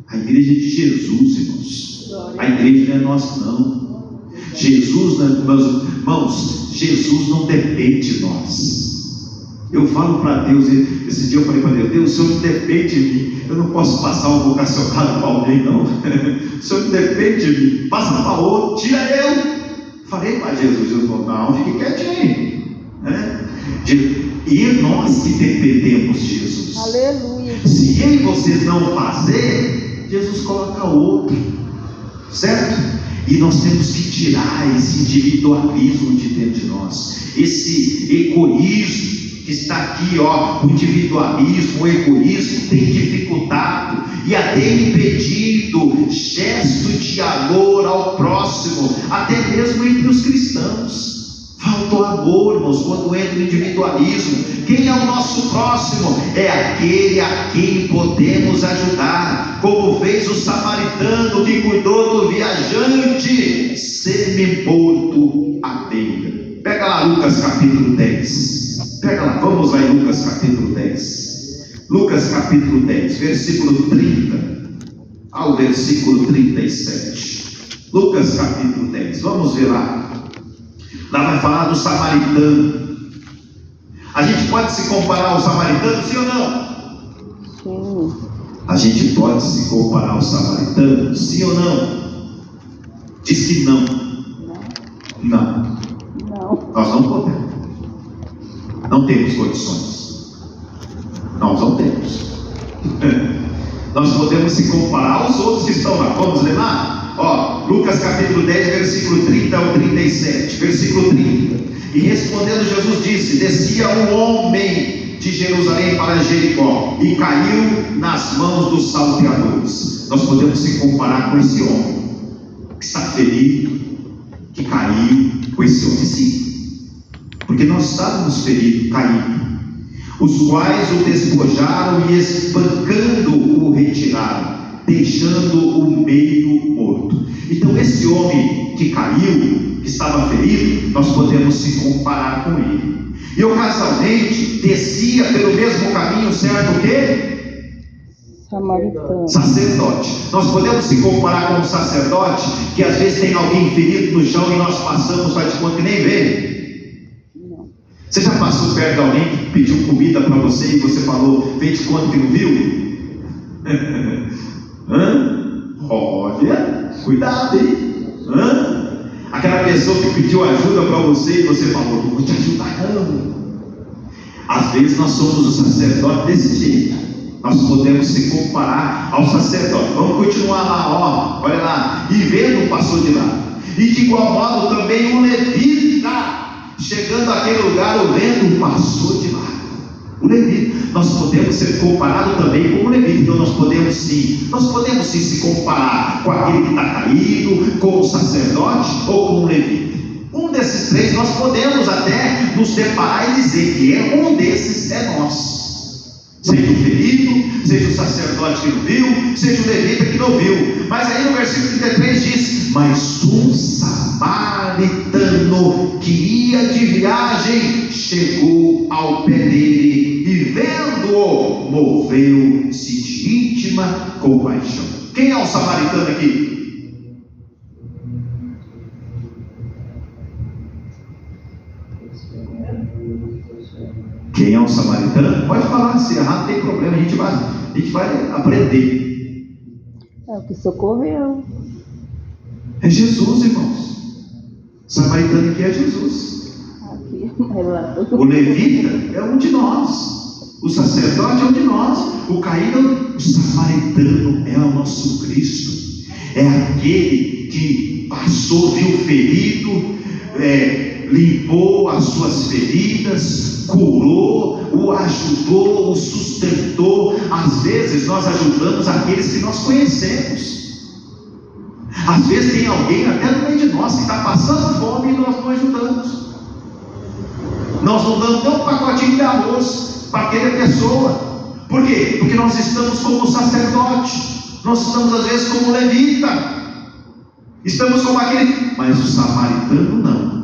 a igreja é de Jesus, irmãos. A igreja não é nossa, não. Jesus, meus irmãos, Jesus não depende de nós. Eu falo para Deus, esse dia eu falei para Deus: o Senhor não depende de mim. Eu não posso passar um vocacionado para alguém, não. O Senhor não depende de mim. Passa para outro, tira eu. Falei para Jesus, eu falei: não, fique quietinho. E nós que dependemos de Jesus. Aleluia. Se eu e vocês não fazer, Jesus coloca outro, certo? E nós temos que tirar esse individualismo de dentro de nós, esse egoísmo que está aqui, o individualismo, o egoísmo tem dificultado e até impedido gesto de amor ao próximo, até mesmo entre os cristãos. Falta o amor, irmãos, quando entra o individualismo. Quem é o nosso próximo? É aquele a quem podemos ajudar, como fez o samaritano que cuidou do viajante semi-morto à beira. Pega lá Lucas capítulo 10. Pega lá, vamos lá em Lucas capítulo 10. Lucas capítulo 10, versículo 30 ao versículo 37. Lucas capítulo 10, vamos ver lá. Lá vai falar do samaritano. A gente pode se comparar ao samaritano, sim ou não? Sim. A gente pode se comparar ao samaritano, sim ou não? Diz que não. Não. Nós não podemos. Não temos condições. Nós não temos. Nós podemos se comparar aos outros que estão lá. Vamos ler lá? Lucas capítulo 10, versículo 30 ao 37. Versículo 30. E respondendo Jesus disse: descia um homem de Jerusalém para Jericó e caiu nas mãos dos salteadores. Nós podemos se comparar com esse homem que está ferido, que caiu, com esse homem, sim, porque nós estávamos feridos, caídos, os quais o despojaram e espancando o retiraram, deixando o meio morto. Então esse homem que caiu, que estava ferido, nós podemos se comparar com ele. E ocasionalmente descia pelo mesmo caminho, certo o quê? Samaritano. Sacerdote. Nós podemos se comparar com um sacerdote que às vezes tem alguém ferido no chão e nós passamos, faz de conta que nem vê. Não. Você já passou perto de alguém que pediu comida para você e você falou, fez de conta que não viu? Olha, cuidado, hein? Aquela pessoa que pediu ajuda para você e você falou, não vou te ajudar não. Às vezes nós somos o sacerdote desse jeito. Nós podemos se comparar ao sacerdote. Vamos continuar lá, ó, olha lá. E vendo passou de lá. E de igual modo também o levita, chegando àquele lugar, o vento passou de lá. O levita, nós podemos ser comparados também com o levita. Então nós podemos sim se comparar com aquele que está caído, com o sacerdote ou com o levita. Um desses três nós podemos até nos deparar e dizer que um desses é nós. Seja o ferido, seja o sacerdote que não viu, seja o levita que não viu. Mas aí no versículo 33 diz: mas um samaritano que ia de viagem chegou ao pé dele e vendo-o, moveu-se de íntima compaixão. Quem é o samaritano aqui? Quem é o samaritano? Pode falar, se errar não tem problema, a gente vai aprender. É o que socorreu. É Jesus, irmãos. O samaritano aqui é Jesus. Aqui, mas lá. O levita é um de nós. O sacerdote é um de nós. O caído, o samaritano é o nosso Cristo. É aquele que passou, viu ferido, limpou as suas feridas, curou, o ajudou, o sustentou. Às vezes nós ajudamos aqueles que nós conhecemos. Às vezes tem alguém até no meio de nós que está passando fome e nós não ajudamos. Nós não damos nem um pacotinho de arroz para aquela pessoa. Por quê? Porque nós estamos como sacerdote, nós estamos às vezes como levita, estamos como aquele. Mas o samaritano não.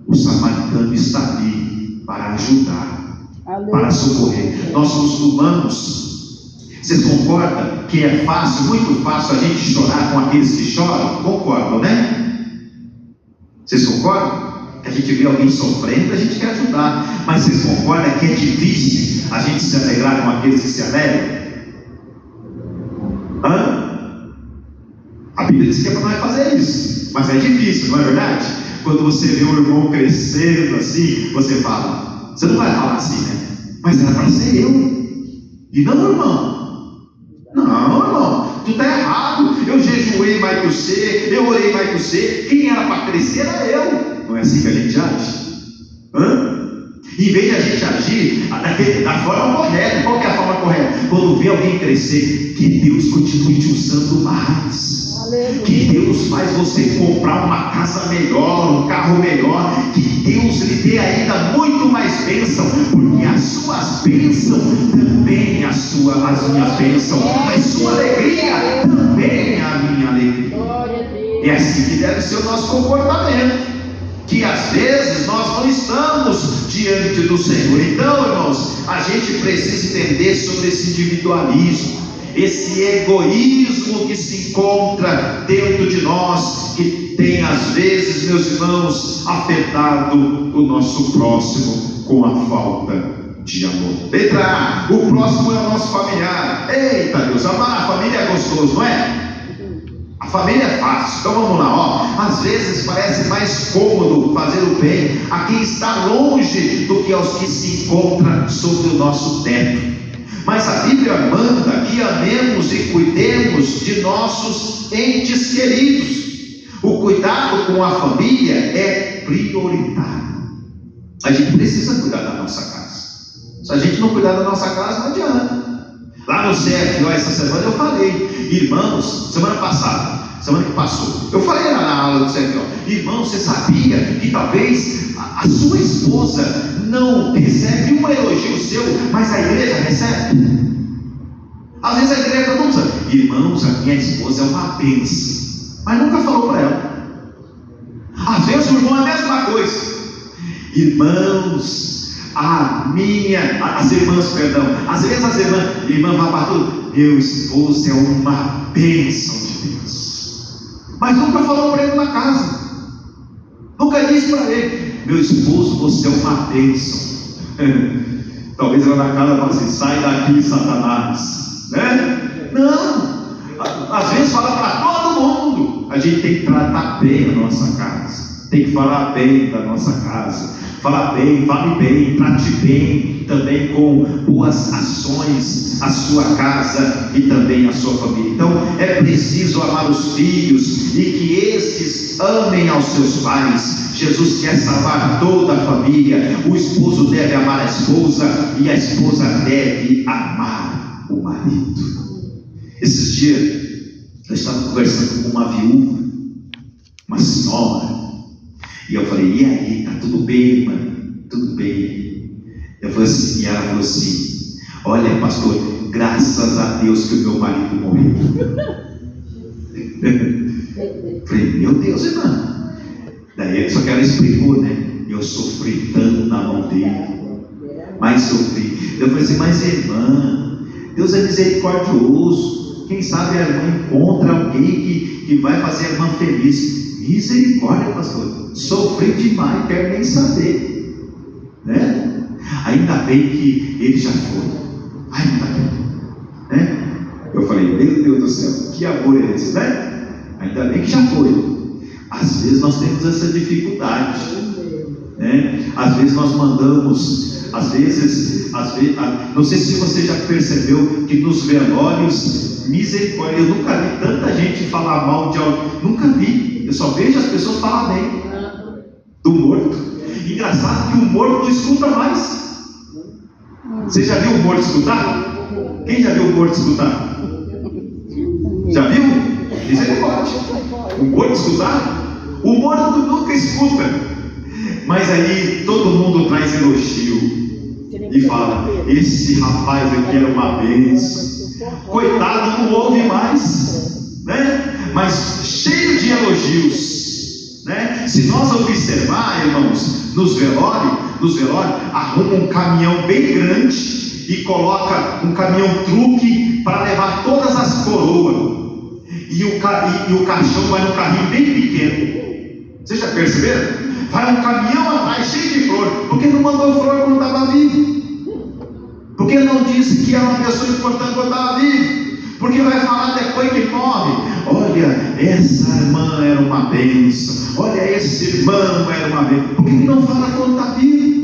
O samaritano está ali para ajudar, para socorrer. Nós muçulmanos, vocês concordam que é fácil, muito fácil a gente chorar com aqueles que choram? Concordam, né? Vocês concordam? Que a gente vê alguém sofrendo, a gente quer ajudar. Mas vocês concordam que é difícil a gente se alegrar com aqueles que se alegram? A Bíblia diz que é para nós fazer isso, mas é difícil, não é verdade? Quando você vê um irmão crescendo assim, você fala, você não vai falar assim, né? Mas era para ser eu, e não, irmão. Não, irmão, tu está errado. Eu jejuei mais que você, eu orei mais que você. Quem era para crescer era eu. Não é assim que a gente age? Em vez de a gente agir da forma correta. Qual que é a forma correta? Quando vê alguém crescer, que Deus continue te usando mais. Que Deus faz você comprar uma casa melhor, um carro melhor. Que Deus lhe dê ainda muito mais bênção, porque as suas bênçãos também as minhas bênçãos, a sua alegria também é a minha alegria. É assim que deve ser o nosso comportamento, que às vezes nós não estamos diante do Senhor. Então, irmãos, a gente precisa entender sobre esse individualismo, esse egoísmo que se encontra dentro de nós, que tem às vezes, meus irmãos, afetado o nosso próximo com a falta de amor. Letra A, o próximo é o nosso familiar. Eita Deus, amar a família é gostoso, não é? A família é fácil. Então vamos lá, ó. Às vezes parece mais cômodo fazer o bem a quem está longe do que aos que se encontram sobre o nosso teto. Mas a Bíblia manda que amemos e cuidemos de nossos entes queridos. O cuidado com a família é prioritário. A gente precisa cuidar da nossa casa. Se a gente não cuidar da nossa casa, não adianta. Lá no CFO essa semana eu falei, irmãos, semana que passou, eu falei lá na aula do CFO, irmão, você sabia que talvez a sua esposa não recebe um elogio seu, mas a igreja recebe? Às vezes a igreja não usa, irmãos, a minha esposa é uma bênção, mas nunca falou para ela. Às vezes o irmão é a mesma coisa, irmãos, às vezes as irmãs vão para tudo, meu esposo é uma bênção de Deus, mas nunca falou para ele na casa, nunca disse para ele, meu esposo, você é uma bênção. Talvez lá na casa fale assim, sai daqui, Satanás, né? Não, às vezes fala para todo mundo. A gente tem que tratar bem a nossa casa, tem que falar bem da nossa casa, falar bem, fale bem, trate bem, também com boas ações a sua casa e também a sua família. Então é preciso amar os filhos e que estes amem aos seus pais. Jesus quer salvar toda a família. O esposo deve amar a esposa e a esposa deve amar o marido. Esses dias eu estava conversando com uma viúva, uma senhora, e eu falei: e aí, tá tudo bem, mano? Tudo bem. Eu falei assim, e ela falou assim: olha, pastor, graças a Deus que o meu marido morreu. Eu falei: meu Deus, irmã. Daí só que ela explicou, né? Eu sofri tanto na mão dele, mas sofri. Eu falei assim: mas irmã, Deus é misericordioso. Quem sabe a irmã encontra alguém que vai fazer a irmã feliz. Misericórdia, pastor. Sofri demais, quero nem saber, né? Ainda bem que ele já foi. Ainda bem, né? Eu falei: meu Deus do céu, que amor é esse, né? Ainda bem que já foi. Às vezes nós temos essa dificuldade, né? Às vezes nós mandamos, às vezes, não sei se você já percebeu que nos velórios, misericórdia, eu nunca vi tanta gente falar mal de alguém, nunca vi. Eu só vejo as pessoas falar bem do morto. Engraçado que o morto não escuta mais. Você já viu o morto escutar? Quem já viu o morto escutar? Já viu? Misericórdia. O morto escutar? O morto nunca escuta. Mas aí todo mundo traz elogio e fala: esse rapaz aqui era uma bênção. Coitado, não ouve mais, né? Mas cheio de elogios, né? Se nós observar, irmãos, nos velórios, arruma um caminhão bem grande e coloca um caminhão truque para levar todas as coroas, e o caixão vai num carrinho bem pequeno. Vocês já perceberam? Vai um caminhão atrás cheio de flor. Por que não mandou flor quando estava vivo? Por que não disse que era uma pessoa importante quando estava vivo? Porque vai falar depois que morre: olha, essa irmã era uma bênção, olha, esse irmão era uma bênção. Por que não fala quando está vivo?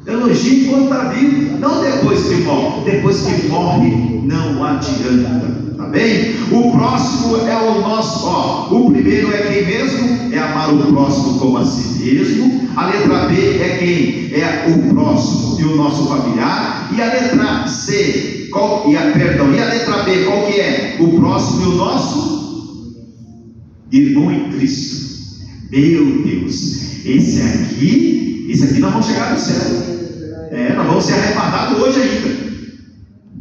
Elogie quando está vivo, não depois que morre. Depois que morre não adianta, tá bem? O próximo é o nosso, o primeiro é quem mesmo? É amar o próximo como a si mesmo. A letra B é quem? É o próximo e o nosso familiar. E a letra C, e a letra B, qual que é? O próximo e o nosso irmão em Cristo. Meu Deus, esse aqui nós vamos chegar no céu. Nós vamos ser arrebatados hoje ainda.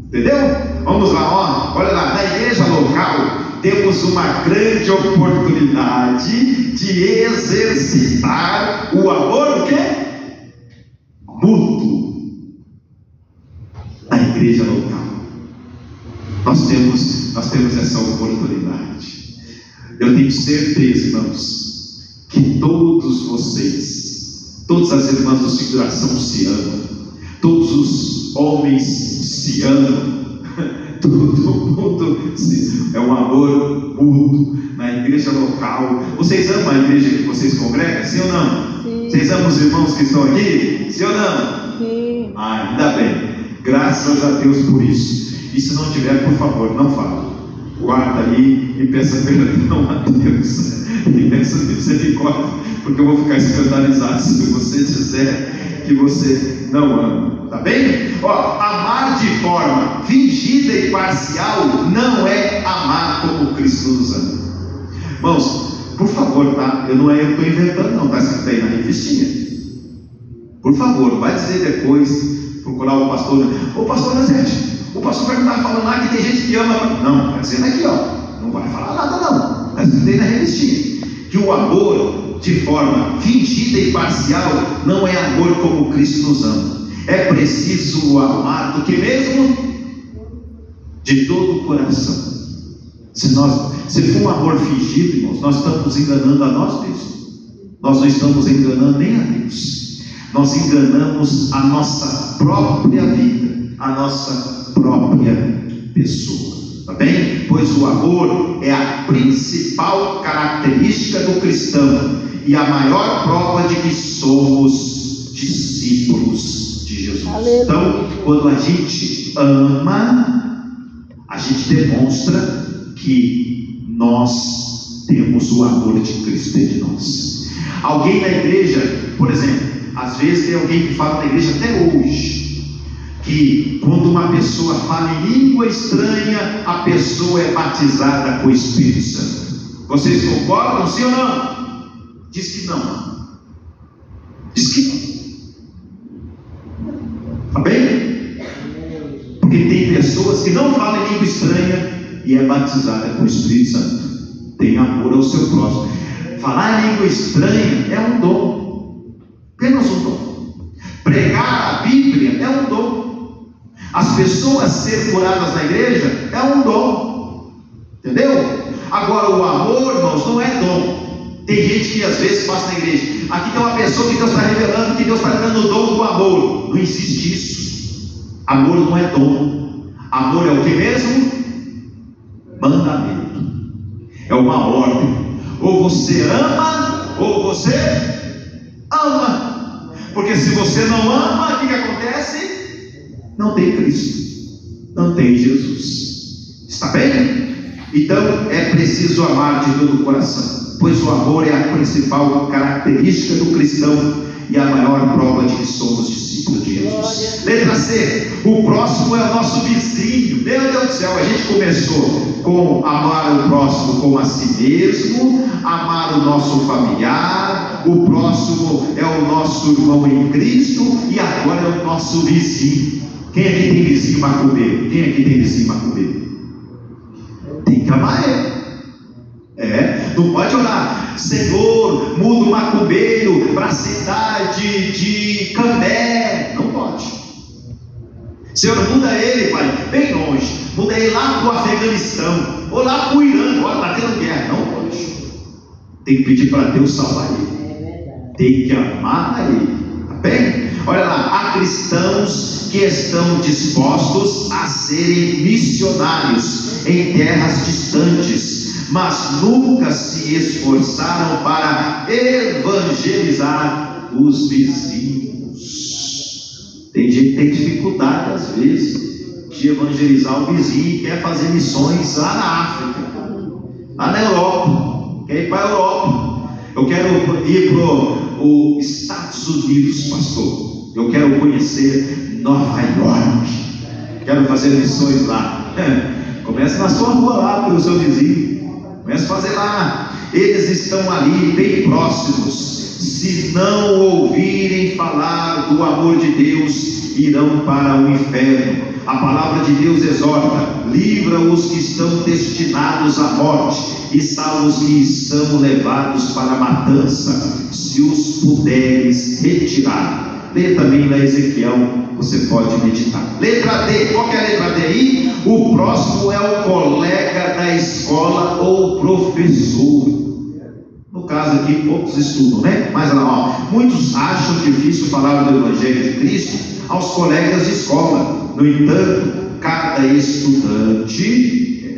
Entendeu? Vamos lá, olha lá, na igreja local temos uma grande oportunidade de exercitar o amor, o quê? Mútuo. Na igreja local nós temos essa oportunidade. Eu tenho certeza, irmãos, que todos vocês, todas as irmãs do Seu Coração se amam, todos os homens se amam. Todo mundo é um amor mútuo na igreja local. Vocês amam a igreja que vocês congregam? Sim ou não? Sim. Vocês amam os irmãos que estão aqui? Sim ou não? Sim. Ainda bem. Graças a Deus por isso. E se não tiver, por favor, não fale. Guarda aí e peça perdão a Deus. E peça misericórdia, porque eu vou ficar escandalizado se você disser que você não ama. Tá bem? Amar de forma fingida e parcial não é amar como Cristo nos ama. Irmãos, por favor, tá? Eu estou inventando, não, está escrito aí na revistinha. Por favor, vai dizer depois, procurar o pastor. Ô pastor Nazete, o pastor vai estar falando lá que tem gente que ama. Não, está dizendo aqui, não vai falar nada, não. Está escrito aí na revistinha. Que o amor de forma fingida e parcial não é amor como Cristo nos ama. É preciso amar do que mesmo? De todo o coração. Se for um amor fingido, irmãos, nós estamos enganando a nós mesmos. Nós não estamos enganando nem a Deus. Nós enganamos a nossa própria vida, a nossa própria pessoa. Tá bem? Pois o amor é a principal característica do cristão e a maior prova de que somos discípulos de de Jesus. Aleluia. Então, quando a gente ama, a gente demonstra que nós temos o amor de Cristo dentro de nós. Alguém na igreja, por exemplo, às vezes tem alguém que fala na igreja até hoje, que quando uma pessoa fala em língua estranha, a pessoa é batizada com o Espírito Santo. Vocês concordam, sim ou não? Diz que não. Diz que não. Tá bem? Porque tem pessoas que não falam em língua estranha e é batizada com o Espírito Santo. Tem amor ao seu próximo. Falar em língua estranha é um dom. Apenas um dom. Pregar a Bíblia é um dom. As pessoas serem curadas na igreja é um dom. Entendeu? Agora o amor, irmãos, não é dom. Tem gente que às vezes passa na igreja. Aqui tem uma pessoa que Deus está revelando, que Deus está dando o dom do amor. Não existe isso. Amor não é dom. Amor é o que mesmo? Mandamento. É uma ordem. Ou você ama, ou você ama. Porque se você não ama, o que acontece? Não tem Cristo, não tem Jesus. Está bem? Então é preciso amar de todo o coração, pois o amor é a principal característica do cristão e a maior prova de que somos discípulos de Jesus. Letra C, o próximo é o nosso vizinho. Meu Deus do céu, a gente começou com amar o próximo como a si mesmo, amar o nosso familiar, o próximo é o nosso irmão em Cristo e agora é o nosso vizinho. Quem aqui tem vizinho macumbeiro? Quem aqui tem vizinho macumbeiro? Tem que amar ele. Não pode orar, Senhor, muda o macumbeiro para a cidade de Cambé. Não pode. Senhor, muda ele, Pai, bem longe. Muda ele lá para o Afeganistão, ou lá para o Irã, agora está tendo guerra. Não pode. Tem que pedir para Deus salvar ele. Tem que amar ele. Tá bem? Olha lá, há cristãos que estão dispostos a serem missionários em terras distantes, mas nunca se esforçaram para evangelizar os vizinhos. Tem gente que tem dificuldade às vezes de evangelizar o vizinho e quer fazer missões lá na África, lá na Europa, quer ir para a Europa. Eu quero ir para os Estados Unidos, pastor. Eu quero conhecer Nova York. Quero fazer missões lá. Comece na sua rua lá pelo seu vizinho. Comece a fazer lá. Eles estão ali bem próximos. Se não ouvirem falar do amor de Deus, irão para o inferno. A palavra de Deus exorta: livra os que estão destinados à morte e salva os que são levados para a matança, se os puderes retirar. Lê também lá Ezequiel, você pode meditar. Letra D, qual que é a letra D aí? O próximo é o colega da escola ou professor. No caso aqui, poucos estudam, né? Mas lá, muitos acham difícil falar do Evangelho de Cristo aos colegas de escola. No entanto, cada estudante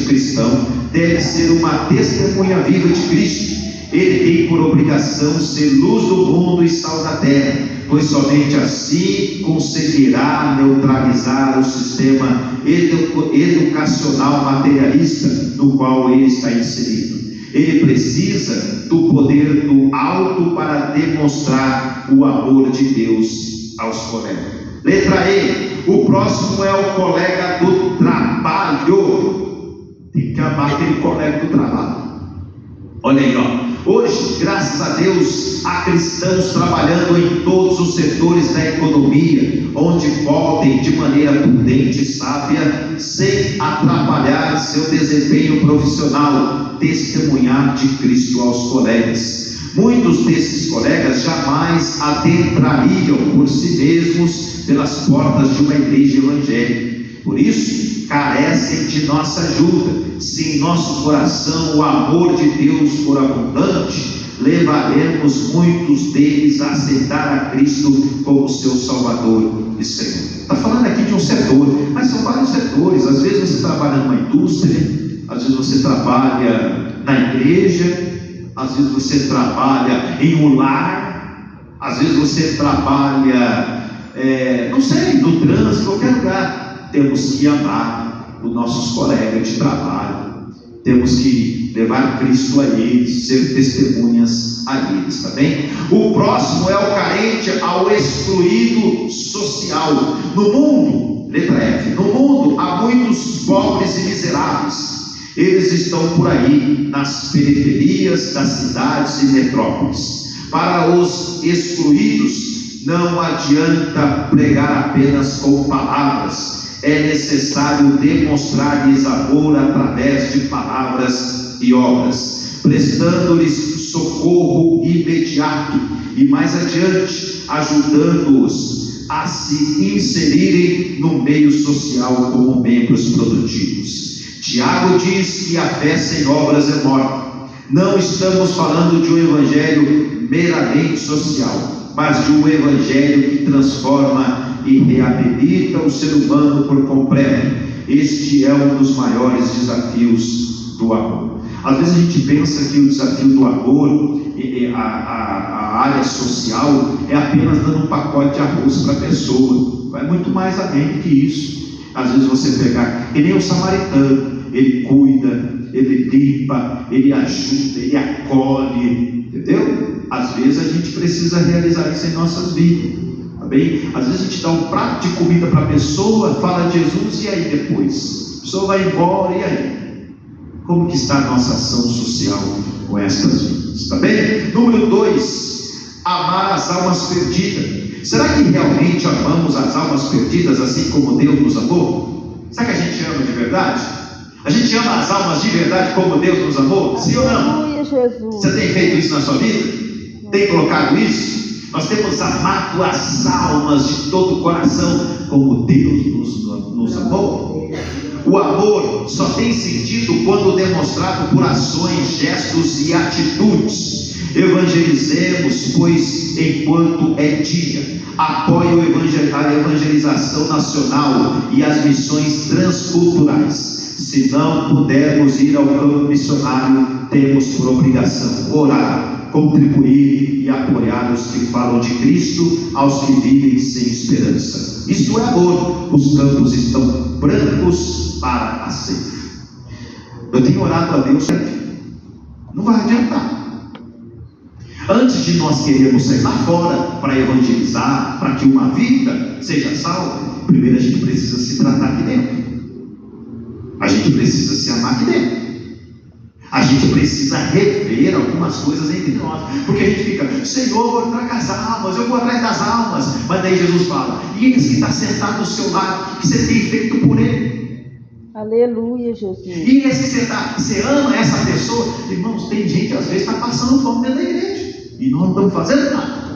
cristão deve ser uma testemunha viva de Cristo. Ele tem por obrigação ser luz do mundo e sal da terra, pois somente assim conseguirá neutralizar o sistema educacional materialista no qual ele está inserido. Ele precisa do poder do alto para demonstrar o amor de Deus aos colegas. Letra E, o próximo é o colega do trabalho. Tem que amar aquele colega do trabalho. Olha aí, ó. Hoje, graças a Deus, há cristãos trabalhando em todos os setores da economia, onde podem, de maneira prudente e sábia, sem atrapalhar seu desempenho profissional, testemunhar de Cristo aos colegas. Muitos desses colegas jamais adentrariam por si mesmos pelas portas de uma igreja evangélica. Por isso, carecem de nossa ajuda. Se em nosso coração o amor de Deus for abundante, levaremos muitos deles a aceitar a Cristo como seu Salvador e Senhor. Está falando aqui de um setor, mas são vários setores. Às vezes você trabalha numa indústria, às vezes você trabalha na igreja, às vezes você trabalha em um lar. Às vezes você trabalha, não sei, no trânsito, em qualquer lugar. Temos que amar os nossos colegas de trabalho. Temos que levar Cristo a eles, ser testemunhas a eles, tá bem? O próximo é o carente, ao excluído social. No mundo, letra F, no mundo há muitos pobres e miseráveis. Eles estão por aí, nas periferias das cidades e metrópoles. Para os excluídos, não adianta pregar apenas com palavras. É necessário demonstrar-lhes amor através de palavras e obras, prestando-lhes socorro imediato e, mais adiante, ajudando-os a se inserirem no meio social como membros produtivos. Tiago diz que a fé sem obras é morta. Não estamos falando de um evangelho meramente social, mas de um evangelho que transforma e reabilita o ser humano por completo. Este é um dos maiores desafios do amor. Às vezes a gente pensa que o desafio do amor, a área social, é apenas dando um pacote de arroz para a pessoa. Vai muito mais além que isso. Às vezes você pegar, que nem o samaritano, ele cuida, ele limpa, ele ajuda, ele acolhe, entendeu? Às vezes a gente precisa realizar isso em nossas vidas. Bem, às vezes a gente dá um prato de comida para a pessoa, fala de Jesus, e aí depois? A pessoa vai embora, e aí? Como que está a nossa ação social com estas vidas? Está bem? Número 2, amar as almas perdidas. Será que realmente amamos as almas perdidas assim como Deus nos amou? Será que a gente ama de verdade? A gente ama as almas de verdade como Deus nos amou? Sim ou não? Aleluia, Jesus. Você tem feito isso na sua vida? Tem colocado isso? Nós temos amado as almas de todo o coração, como Deus nos amou. O amor só tem sentido quando demonstrado por ações, gestos e atitudes. Evangelizemos, pois, enquanto é dia. Apoie a evangelização nacional e as missões transculturais. Se não pudermos ir ao campo missionário, temos por obrigação orar, contribuir e apoiar os que falam de Cristo aos que vivem sem esperança. Isto é amor. Os campos estão brancos para a ceifa. Eu tenho orado a Deus, não vai adiantar. Antes de nós querermos sair lá fora para evangelizar, para que uma vida seja salva, primeiro a gente precisa se tratar aqui dentro. A gente precisa se amar aqui dentro. A gente precisa rever algumas coisas entre nós, porque a gente fica, Senhor, traga as almas, eu vou atrás das almas, mas daí Jesus fala, e esse que está sentado do seu lado, o que você tem feito por ele? Aleluia, Jesus. E esse que você ama essa pessoa? Irmãos, tem gente às vezes está passando fome dentro da igreja, e nós não estamos fazendo nada.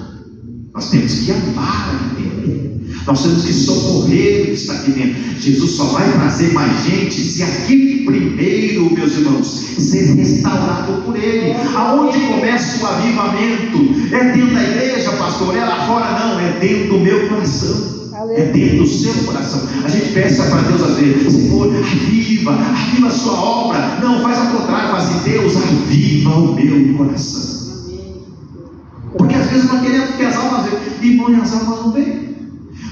Nós temos que amar aqui dentro. Nós temos que socorrer o que está aqui dentro. Jesus só vai trazer mais gente se aqui primeiro, meus irmãos, ser restaurado por Ele. Aonde começa o avivamento? É dentro da igreja, pastor? É lá fora? Não, é dentro do meu coração. É dentro do seu coração. A gente peça para Deus às vezes, Senhor, aviva a sua obra. Não, faz ao contrário, faz assim, Deus, aviva o meu coração. Porque às vezes nós queremos que as almas venham, e as almas não vêm.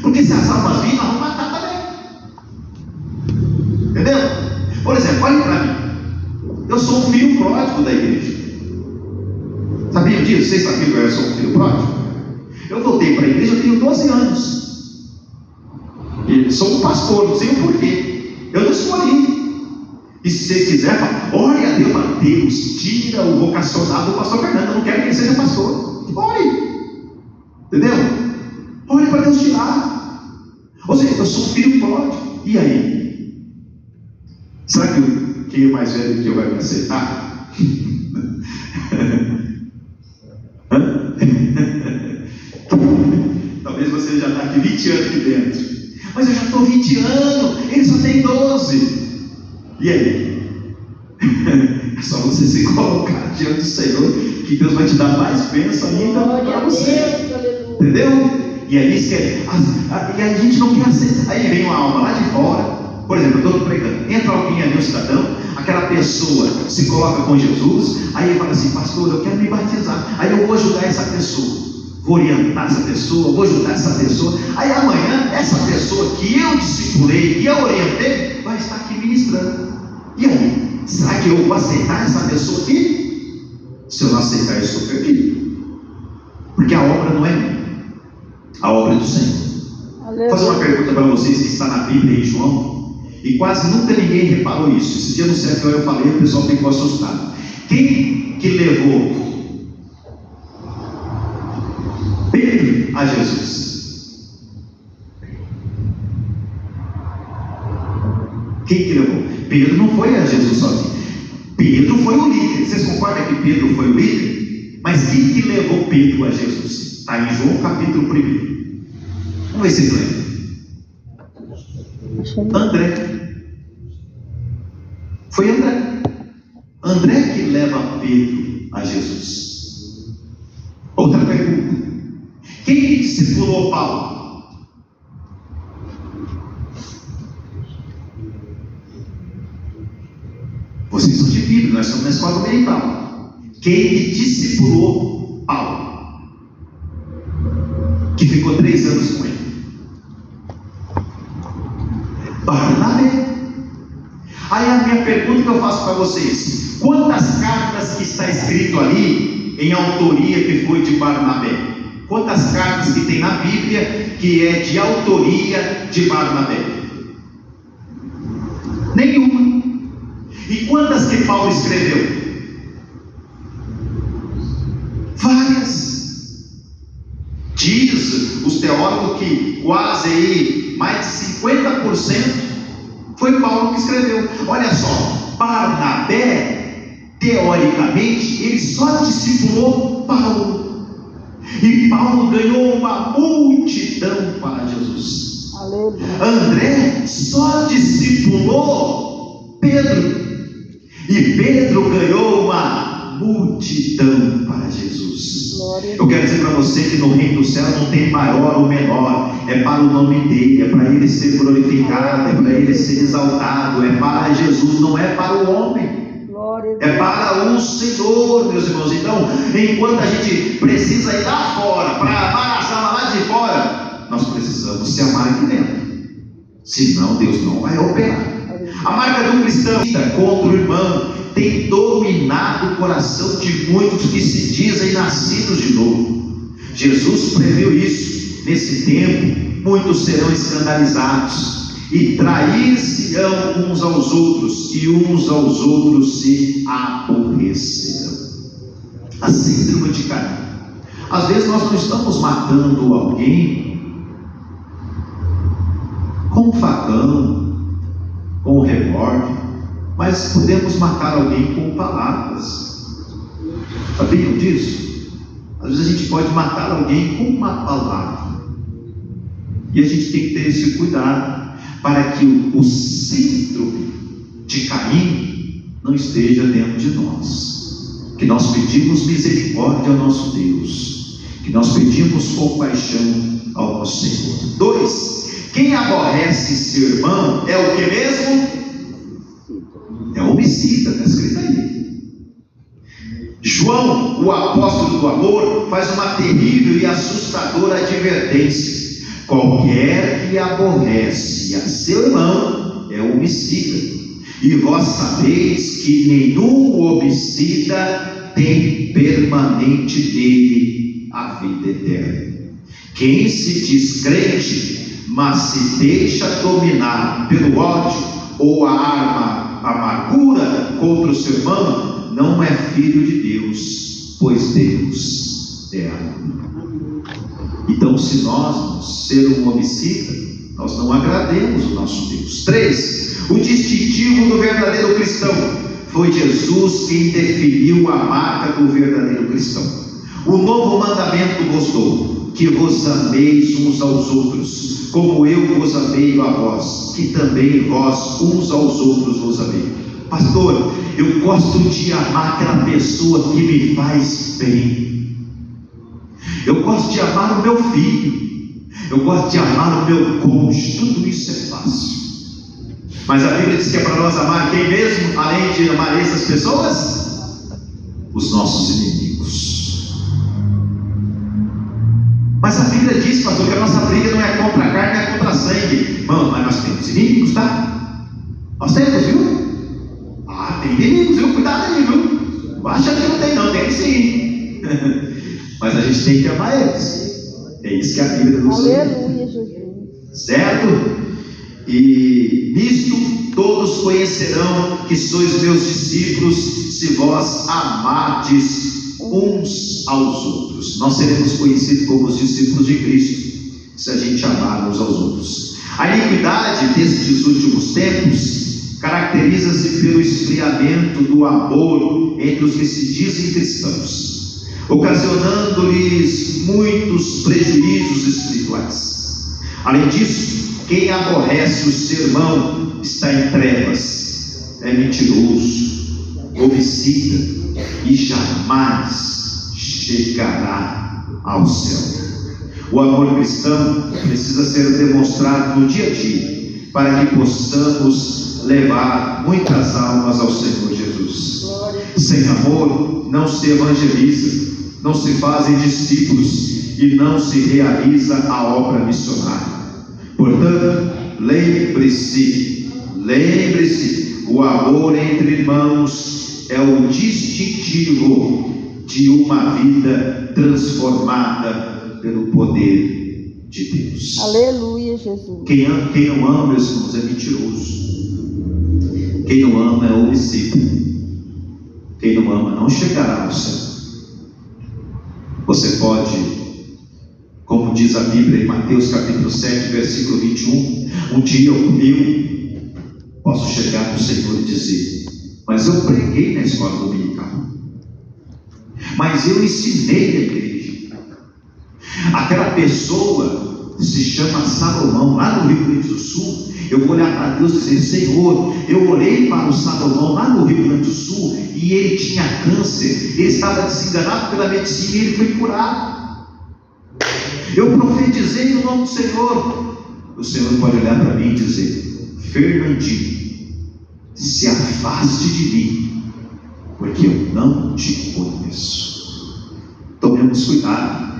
Porque se as almas virem, nós vamos matar também. Entendeu? Por exemplo, olhe para mim. Eu sou um filho pródigo da igreja. Sabiam disso? Vocês sabiam que eu sou um filho pródigo? Eu voltei para a igreja, eu tenho 12 anos. E sou um pastor, não sei o porquê. Eu não escolhi. E se vocês quiserem, ore a Deus, para Deus, tira o vocacional do pastor Fernando. Eu não quero que ele seja pastor. Ore. Entendeu? Ore para Deus tirar. Ou seja, eu sou um filho pródigo. E aí? Será que quem é mais velho que eu vai me aceitar? Talvez você já está aqui 20 anos aqui dentro. Mas eu já estou 20 anos, ele só tem 12. E aí? É só você se colocar diante do Senhor, que Deus vai te dar mais bênção ainda para você. Entendeu? E aí, e a gente não quer aceitar. Aí vem uma alma lá de fora. Por exemplo, eu estou pregando, entra alguém ali, um cidadão, aquela pessoa se coloca com Jesus, aí ele fala assim, pastor, eu quero me batizar, aí eu vou ajudar essa pessoa. vou orientar essa pessoa, vou ajudar essa pessoa. Aí amanhã, essa pessoa que eu discipulei, que eu orientei, vai estar aqui ministrando. E aí, será que eu vou aceitar essa pessoa aqui? Se eu não aceitar, eu estou perdido. Porque a obra não é minha, a obra é do Senhor. Vou fazer uma pergunta para vocês que está na Bíblia em João, e quase nunca ninguém reparou isso. Esse dia no CFO eu falei, o pessoal ficou assustado. Quem que levou Pedro a Jesus? Quem que levou? Pedro não foi a Jesus sozinho. Pedro foi o líder. Vocês concordam que Pedro foi o líder? Mas quem que levou Pedro a Jesus? Está em João capítulo 1. Vamos ver se vocês lembram. André. Foi André. André que leva Pedro a Jesus. Outra pergunta. Quem discipulou Paulo? Vocês são de Bíblia, nós estamos na escola dominical. Quem discipulou Paulo? Que ficou 3 anos com ele? Barnabé. Aí a minha pergunta que eu faço para vocês: quantas cartas que está escrito ali em autoria que foi de Barnabé? Quantas cartas que tem na Bíblia que é de autoria de Barnabé? Nenhuma. E quantas que Paulo escreveu? Várias. Diz os teólogos que quase aí, mais de 50% foi Paulo que escreveu. Olha só, Barnabé, teoricamente, ele só discipulou Paulo. E Paulo ganhou uma multidão para Jesus. Aleluia. André só discipulou Pedro. E Pedro ganhou uma multidão para Jesus. Eu quero dizer para você que no reino do céu não tem maior ou menor, é para o nome dele, é para ele ser glorificado, é para ele ser exaltado, é para Jesus, não é para o homem, é para o Senhor, meus irmãos. Então, enquanto a gente precisa ir lá fora, para amar a sala lá de fora, nós precisamos se amar aqui dentro, senão Deus não vai operar. A marca do cristão contra o irmão tem dominado o coração de muitos que se dizem nascidos de novo. Jesus previu isso. Nesse tempo, muitos serão escandalizados e trair-se-ão uns aos outros, e uns aos outros se aborrecerão. A síndrome de Caim. Às vezes nós não estamos matando alguém com um facão, com um revólver, mas podemos matar alguém com palavras. Sabiam disso? Às vezes a gente pode matar alguém com uma palavra. E a gente tem que ter esse cuidado para que o síndrome de Caim não esteja dentro de nós. Que nós pedimos misericórdia ao nosso Deus, que nós pedimos compaixão ao nosso Senhor. 2. Quem aborrece seu irmão é o que mesmo? É homicida, está escrito aí. João, o apóstolo do amor, faz uma terrível e assustadora advertência: qualquer que aborrece a seu irmão é homicida, e vós sabeis que nenhum homicida tem permanente dele a vida eterna. Quem se diz crente, mas se deixa dominar pelo ódio ou a amargura contra o seu irmão, não é filho de Deus, pois Deus é amor. Então, se nós sermos um homicida, nós não agrademos o nosso Deus. 3. O distintivo do verdadeiro cristão. Foi Jesus quem definiu a marca do verdadeiro cristão. O novo mandamento vos dou, que vos ameis uns aos outros, como eu vos amei a vós, que também vós uns aos outros vos amei. Pastor, eu gosto de amar aquela pessoa que me faz bem. Eu gosto de amar o meu filho. Eu gosto de amar o meu cônjuge. Tudo isso é fácil. Mas a Bíblia diz que é para nós amar quem mesmo, além de amar essas pessoas? Os nossos inimigos. Mas a Bíblia diz, pastor, que a nossa briga não é contra a carne, é contra a sangue. Irmão, mas nós temos inimigos, tá? Nós temos, viu? Ah, tem inimigos, viu? Cuidado aí, viu? Não acha que não tem, não, tem sim. Mas a gente tem que amar eles. É isso que a Bíblia nos diz. Aleluia, Jesus. Certo? E nisto todos conhecerão que sois meus discípulos, se vós amardes uns aos outros. Nós seremos conhecidos como os discípulos de Cristo, se a gente amar uns aos outros. A iniquidade destes últimos tempos caracteriza-se pelo esfriamento do amor entre os que se dizem cristãos, ocasionando-lhes muitos prejuízos espirituais. Além disso, quem aborrece o seu irmão está em trevas, é mentiroso, homicida e jamais chegará ao céu. O amor cristão precisa ser demonstrado no dia a dia, para que possamos levar muitas almas ao Senhor Jesus. Sem amor não se evangeliza, não se fazem discípulos e não se realiza a obra missionária. Portanto, lembre-se, o amor entre irmãos é o distintivo de uma vida transformada pelo poder de Deus. Aleluia, Jesus. Quem não ama, meus irmãos, é mentiroso. Quem não ama é homicida. Quem não ama não chegará ao céu. Você pode, como diz a Bíblia em Mateus capítulo 7, versículo 21, um dia eu posso chegar no Senhor e dizer: mas eu preguei na escola dominical, mas eu ensinei na igreja. Aquela pessoa se chama Salomão, lá no Rio Grande do Sul. Eu vou olhar para Deus e dizer: Senhor, eu olhei para o Salomão lá no Rio Grande do Sul e ele tinha câncer, ele estava desenganado pela medicina e ele foi curado. Eu profetizei no nome do Senhor. O Senhor pode olhar para mim e dizer: Fernandinho, se afaste de mim, porque eu não te conheço. Tomemos cuidado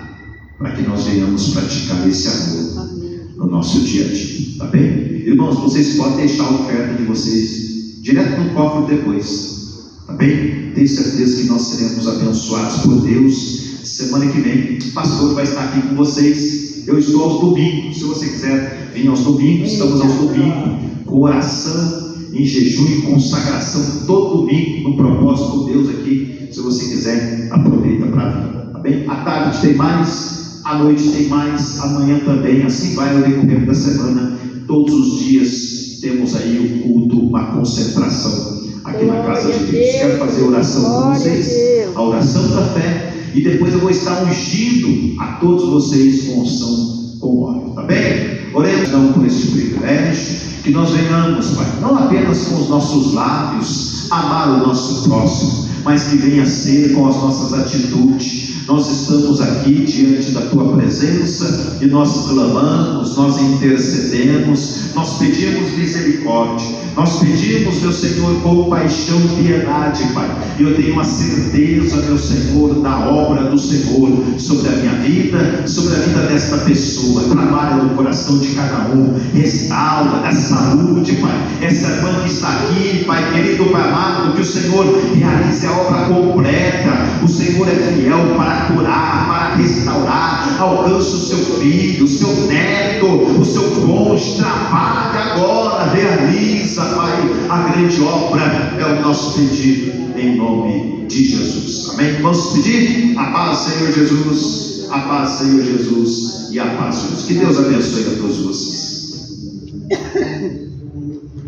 para que nós venhamos praticar esse amor no nosso dia a dia, tá bem? Irmãos, vocês podem deixar a oferta de vocês direto no cofre depois, tá bem? Tenho certeza que nós seremos abençoados por Deus. Semana que vem o pastor vai estar aqui com vocês. Eu estou aos domingos, se você quiser vir aos domingos, estamos aos domingos com oração, em jejum e consagração, todo domingo no propósito de Deus aqui. Se você quiser, aproveita para vir, tá bem? À tarde tem mais, à noite tem mais, amanhã também, assim vai no decorrer da semana. Todos os dias temos aí o culto, uma concentração aqui na casa de Deus. Quero fazer oração com vocês, a oração da fé. E depois eu vou estar ungindo a todos vocês com unção com óleo, tá bem? Oremos então por este privilégio, que nós venhamos, Pai, não apenas com os nossos lábios amar o nosso próximo, mas que venha ser com as nossas atitudes. Nós estamos aqui diante da Tua presença e nós clamamos, nós intercedemos, nós pedimos misericórdia, nós pedimos, meu Senhor, compaixão e piedade, Pai. E eu tenho a certeza, meu Senhor, da obra do Senhor sobre a minha vida, sobre a vida desta pessoa. Trabalha no coração de cada um, restaura, dá saúde, Pai. Essa irmã que está aqui, Pai querido, Pai amado, que o Senhor realize a obra completa. O Senhor é fiel para curar, para restaurar. Alcance o seu filho, o seu neto, o seu cônjuge. Trabalhe agora, realiza, Pai, a grande obra. É o nosso pedido, em nome de Jesus. Amém? Vamos pedir a paz, Senhor Jesus, a paz, Senhor Jesus, e a paz, Jesus. Que Deus abençoe a todos vocês.